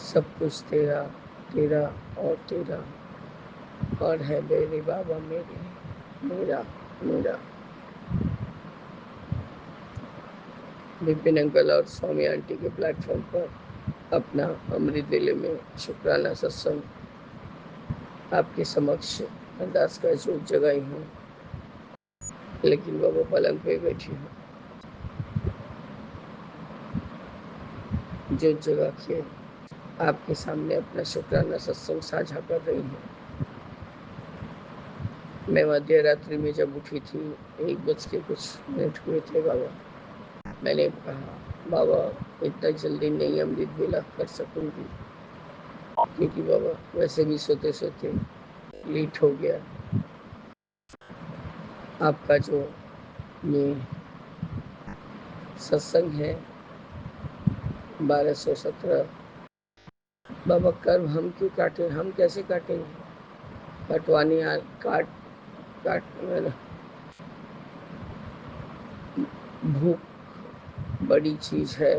सब कुछ तेरा, तेरा और तेरा, और है मेरे बाबा मेरे, मेरा, मेरा। विपिन अंकल और स्वामी आंटी के प्लेटफॉर्म पर अपना अमृत वेले में शुक्राना सत्संग आपके समक्ष अरदास का जोत जगाई हूँ, लेकिन वो पलंग पे बैठी हूँ। जोत जगा के आपके सामने अपना शुक्राना सत्संग साझा कर रही हूँ। मैं मध्य रात्रि में जब उठी थी, 1 बज के कुछ मिनट हुए थे बाबा। मैंने कहा बाबा इतना जल्दी नहीं अमृत वेला कर सकूंगी, क्योंकि बाबा वैसे भी सोते सोते लेट हो गया। आपका जो ये सत्संग है 1217, बाबा कर्म हम क्यों काटे, हम कैसे काटेंगे? कटवानी काट काट भूख बड़ी चीज है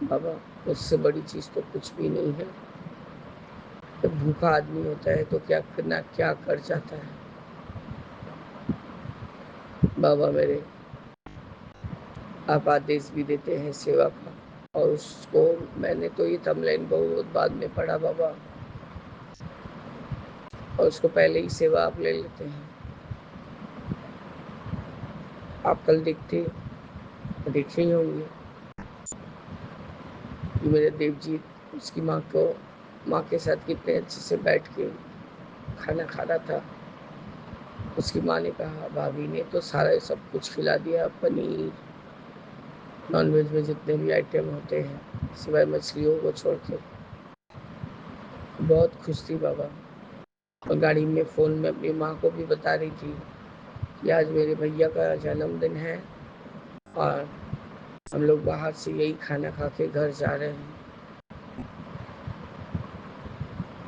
बाबा, उससे बड़ी चीज तो कुछ भी नहीं है। जब भूखा आदमी होता है तो क्या करना, क्या कर जाता है। बाबा मेरे, आप आदेश भी देते हैं सेवा का, और उसको मैंने तो ये थंबनेल बहुत बाद में पढ़ा बाबा, और उसको पहले ही सेवा आप ले लेते हैं। आप कल देखे ही होंगे कि मेरे देव जी उसकी माँ के साथ कितने अच्छे से बैठ के खाना खा रहा था। उसकी माँ ने कहा भाभी ने तो सारा सब कुछ खिला दिया, पनीर नॉनवेज में जितने भी आइटम होते हैं सिवाय मछलियों को छोड़ के। बहुत खुश थी बाबा, और गाड़ी में फ़ोन में अपनी माँ को भी बता रही थी कि आज मेरे भैया का जन्मदिन है और हम लोग बाहर से यही खाना खा के घर जा रहे हैं।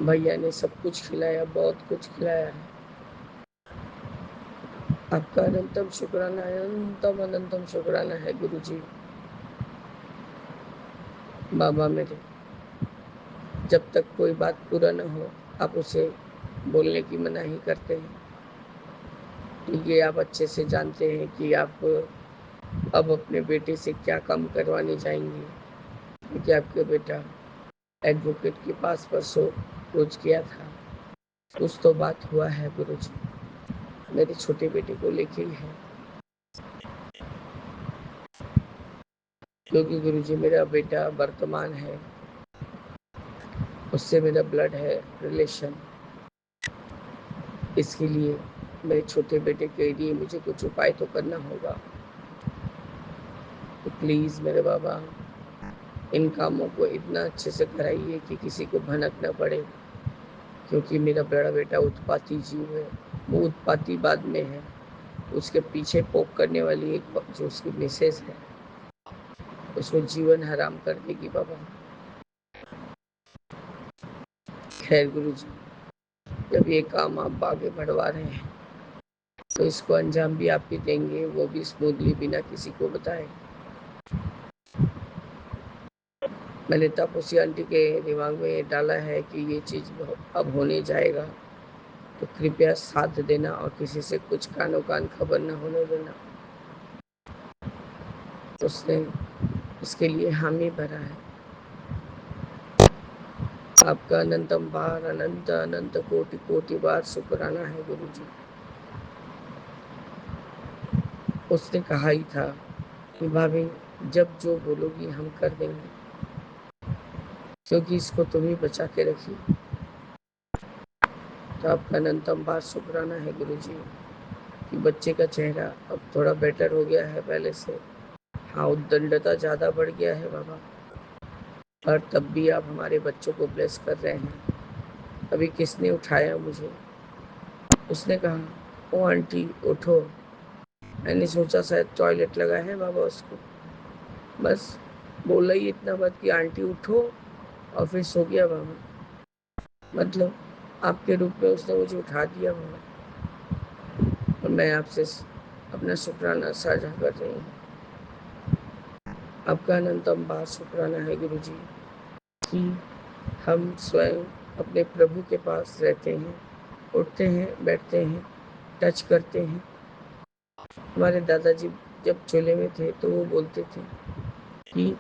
भैया ने सब कुछ खिलाया, बहुत कुछ खिलाया है। आपका अनंतम शुक्राना है, अनंतम अनंतम शुक्राना है गुरु जी। बाबा मेरे, जब तक कोई बात पूरा न हो आप उसे बोलने की मनाही करते हैं। ये आप अच्छे से जानते हैं कि आप अब अपने बेटे से क्या काम करवाने जाएंगे, क्योंकि आपके बेटा एडवोकेट के पास परसों रोज गया था। कुछ तो बात हुआ है गुरु जी, मेरे छोटे बेटे को लेके ही है। क्योंकि गुरु जी मेरा बेटा वर्तमान है, उससे मेरा ब्लड है रिलेशन, इसके लिए मेरे छोटे बेटे के लिए मुझे कुछ उपाय तो करना होगा। तो प्लीज़ मेरे बाबा इन कामों को इतना अच्छे से कराइए कि किसी को भनक न पड़े, क्योंकि मेरा बड़ा बेटा उत्पाती जीव है। वो उत्पाती बाद में है, उसके पीछे पोक करने वाली एक जो उसकी मिसेज है उसको जीवन हराम कर देगी बाबा। खैर गुरु जी, जब ये काम आप आगे बढ़वा रहे हैं तो इसको अंजाम भी आप ही देंगे, वो भी स्मूथली बिना किसी को बताए। मैंने तापसी आंटी के दिमाग में डाला है कि ये चीज़ अब होने जाएगा, तो कृपया साथ देना और किसी से कुछ कानो कान खबर न होने देना। उसने इसके लिए हामी भरा है। आपका अनंतम बार अनंत अनंत कोटि कोटि बार शुक्राना है गुरु जी। उसने कहा ही था कि भाभी जब जो बोलोगी हम कर देंगे, क्योंकि इसको तुम ही बचा के रखी। तो आपका अनंतम बार शुक्राना है गुरु जी कि बच्चे का चेहरा अब थोड़ा बेटर हो गया है पहले से। हाँ, उद्दंडता ज़्यादा बढ़ गया है बाबा, और तब भी आप हमारे बच्चों को ब्लेस कर रहे हैं। अभी किसने उठाया मुझे, उसने कहा ओ आंटी उठो। मैंने सोचा शायद टॉयलेट लगा है बाबा उसको, बस बोला ही इतना बात कि आंटी उठो, और फिर सो गया बाबा। मतलब आपके रूप में उसने मुझे उठा दिया बाबा, और मैं आपसे अपना शुक्राना साझा कर रही हूँ। आपका अनंतम बार शुक्राना है गुरु जी कि हम स्वयं अपने प्रभु के पास रहते हैं, उठते हैं, बैठते हैं, टच करते हैं। हमारे दादाजी जब चूल्हे में थे तो वो बोलते थे कि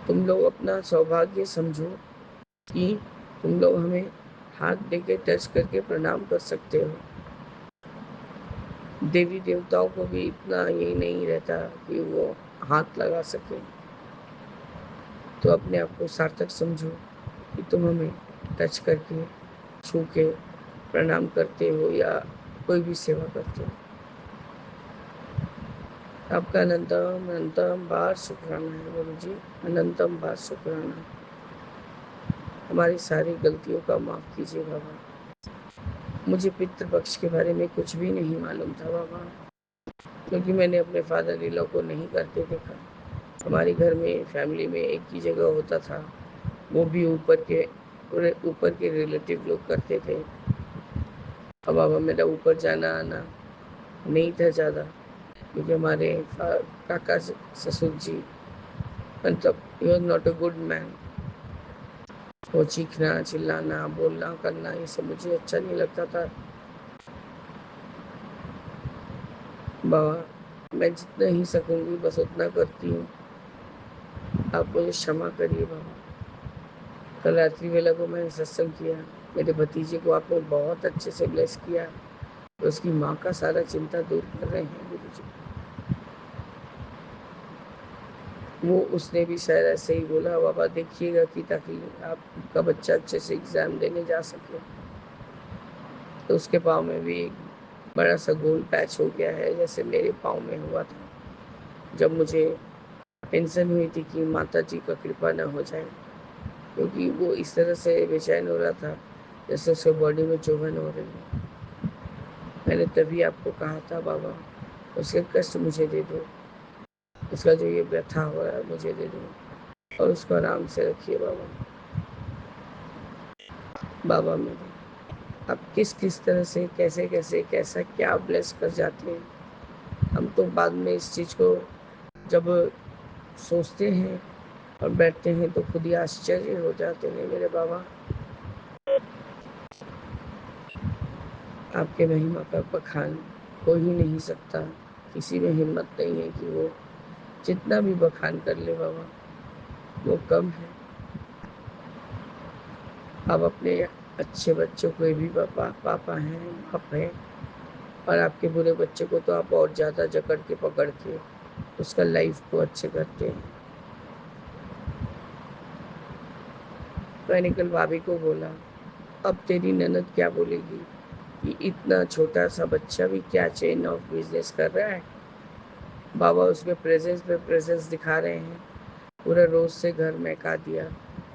तुम लोग अपना सौभाग्य समझो कि तुम लोग हमें हाथ देके टच करके प्रणाम कर सकते हो। देवी देवताओं को भी इतना ये नहीं रहता कि वो हाथ लगा सके। तो अपने आप को सार्थक समझो कि तुम हमें टच करके, छू के प्रणाम करते हो या कोई भी सेवा करते हो। आपका अनंतम अनंतम बार शुक्राना है गुरु जी, अनंतम बार शुक्राना। हमारी सारी गलतियों का माफ़ कीजिए बाबा। मुझे पितृपक्ष के बारे में कुछ भी नहीं मालूम था बाबा, क्योंकि मैंने अपने फादर इन लॉ को नहीं करते देखा। हमारे घर में फैमिली में एक ही जगह होता था, वो भी ऊपर के रिलेटिव लोग करते थे। अब बाबा मेरा ऊपर जाना आना नहीं था ज़्यादा, क्योंकि हमारे काका ससुर जी मतलब he was not a good man. वो चीखना, चिल्लाना, बोलना, करना ये सब मुझे अच्छा नहीं लगता था। बाबा मैं जितना ही सकूंगी बस उतना करती हूँ, आप मुझे क्षमा करिए बाबा। कल रात्रि वेला को मैंने सत्संग किया, मेरे भतीजे को आपने बहुत अच्छे से ब्लेस किया, तो उसकी माँ का सारा चिंता दूर कर रहे हैं गुरु जी। वो उसने भी शायद ऐसे ही बोला बाबा देखिएगा कि ताकि आपका बच्चा अच्छे से एग्ज़ाम देने जा सके। तो उसके पाँव में भी एक बड़ा सा गोल पैच हो गया है, जैसे मेरे पाँव में हुआ था जब मुझे टेंशन हुई थी कि माता जी का कृपा न हो जाए, क्योंकि वो इस तरह से बेचैन हो रहा था जैसे उसके बॉडी में चुभन हो रही है। मैंने तभी आपको कहा था बाबा उसके कष्ट मुझे दे दो, उसका जो ये व्यथा हो रहा है मुझे दे दो और उसको आराम से रखिए बाबा। बाबा मेरे आप किस किस तरह से कैसे कैसे कैसा क्या ब्लेस कर जाते हैं, हम तो बाद में इस चीज़ को जब सोचते हैं और बैठते हैं तो खुद ही आश्चर्य हो जाते हैं मेरे बाबा। आपके महिमा का बखान हो ही नहीं सकता, किसी में हिम्मत नहीं है कि वो जितना भी बखान कर ले बाबा वो कम है। आप अपने अच्छे बच्चों को भी पापा हैं, बाप हैं, और आपके बुरे बच्चे को तो आप और ज़्यादा जकड़ के पकड़ के उसका लाइफ को अच्छे करते हैं। मैंने कल भाभी को बोला अब तेरी ननद क्या बोलेगी कि इतना छोटा सा बच्चा भी क्या चेन ऑफ बिजनेस कर रहा है। बाबा उसमें प्रेजेंस पे प्रेजेंस दिखा रहे हैं, पूरा रोज से घर महका दिया।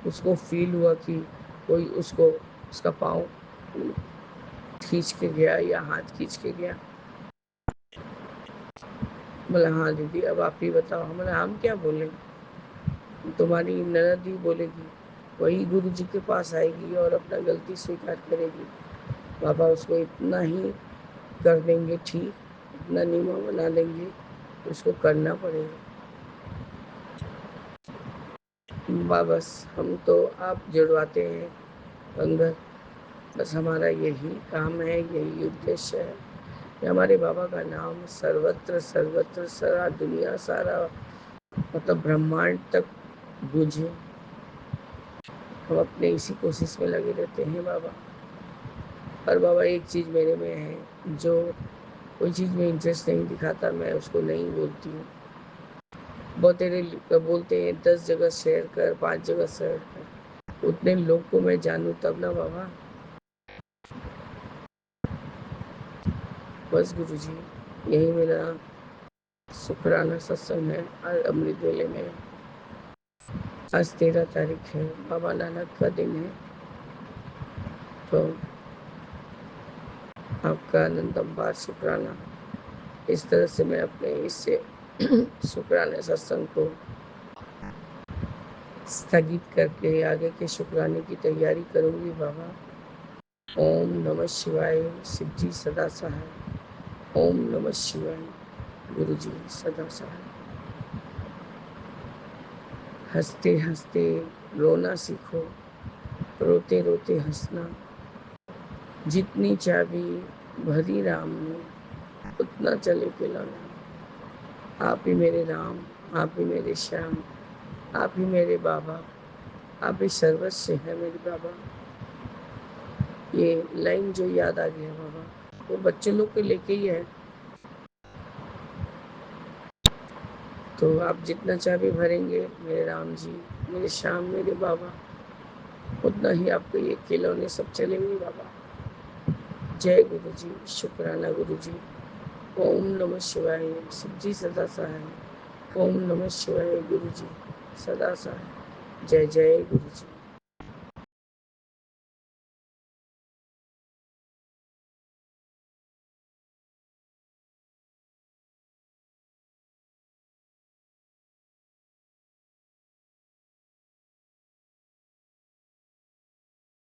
उसको फील हुआ कि कोई उसको उसका पाँव खींच के गया या हाथ खींच के गया। बोला हाँ दीदी अब आप ही बताओ। हमारा हम क्या बोले, तुम्हारी ननद ही बोलेगी, वही गुरु जी के पास आएगी और अपना गलती स्वीकार करेगी। बाबा उसको इतना ही कर देंगे ठीक, इतना नीमा बना देंगे, उसको करना पड़ेगा। बस हम तो आप जुड़वाते हैं अंदर, बस हमारा यही काम है, यही उद्देश्य है कि हमारे बाबा का नाम सर्वत्र सर्वत्र सारा दुनिया सारा मतलब ब्रह्मांड तक गूंजे। हम अपने इसी कोशिश में लगे रहते हैं बाबा। पर बाबा एक चीज़ मेरे में है, जो कोई चीज़ में इंटरेस्ट नहीं दिखाता मैं उसको नहीं बोलती हूँ। बहुत तेरे बोलते हैं 10 जगह शेयर कर, 5 जगह शेयर कर, उतने लोग को मैं जानूँ तब ना बाबा। बस गुरु जी यही मेरा शुक्राना सत्संग है। आज अमृत वेले में आज 13 तारीख है, बाबा नानक का दिन है, तो आपका आनंदम बार शुक्राना। इस तरह से मैं अपने इससे शुक्राने सत्संग को स्थगित करके आगे के शुक्राने की तैयारी करूंगी बाबा। ओम नमः शिवाय, शिव जी सदा सहाय। ओम नमः शिवाय, गुरु जी सदा सहाय। हंसते हंसते रोना सीखो, रोते रोते हंसना। जितनी चाबी भरी राम ने, उतना चले खिलौना। आप ही मेरे राम, आप ही मेरे श्याम, आप ही मेरे बाबा, आप ही सर्वस्व है मेरे बाबा। ये लाइन जो याद आ गया बाबा, वो बच्चे लोग को लेके ही है। तो आप जितना चाबी भरेंगे मेरे राम जी, मेरे श्याम, मेरे बाबा, उतना ही आपको ये खिलौने सब चलेंगे बाबा। जय गुरु जी, शुक्राना गुरु जी। ओम नमः शिवाय, शिव जी सदा सहाय। ओम नमः शिवाय, गुरु जी सदा सहाय। जय जय गुरु जी।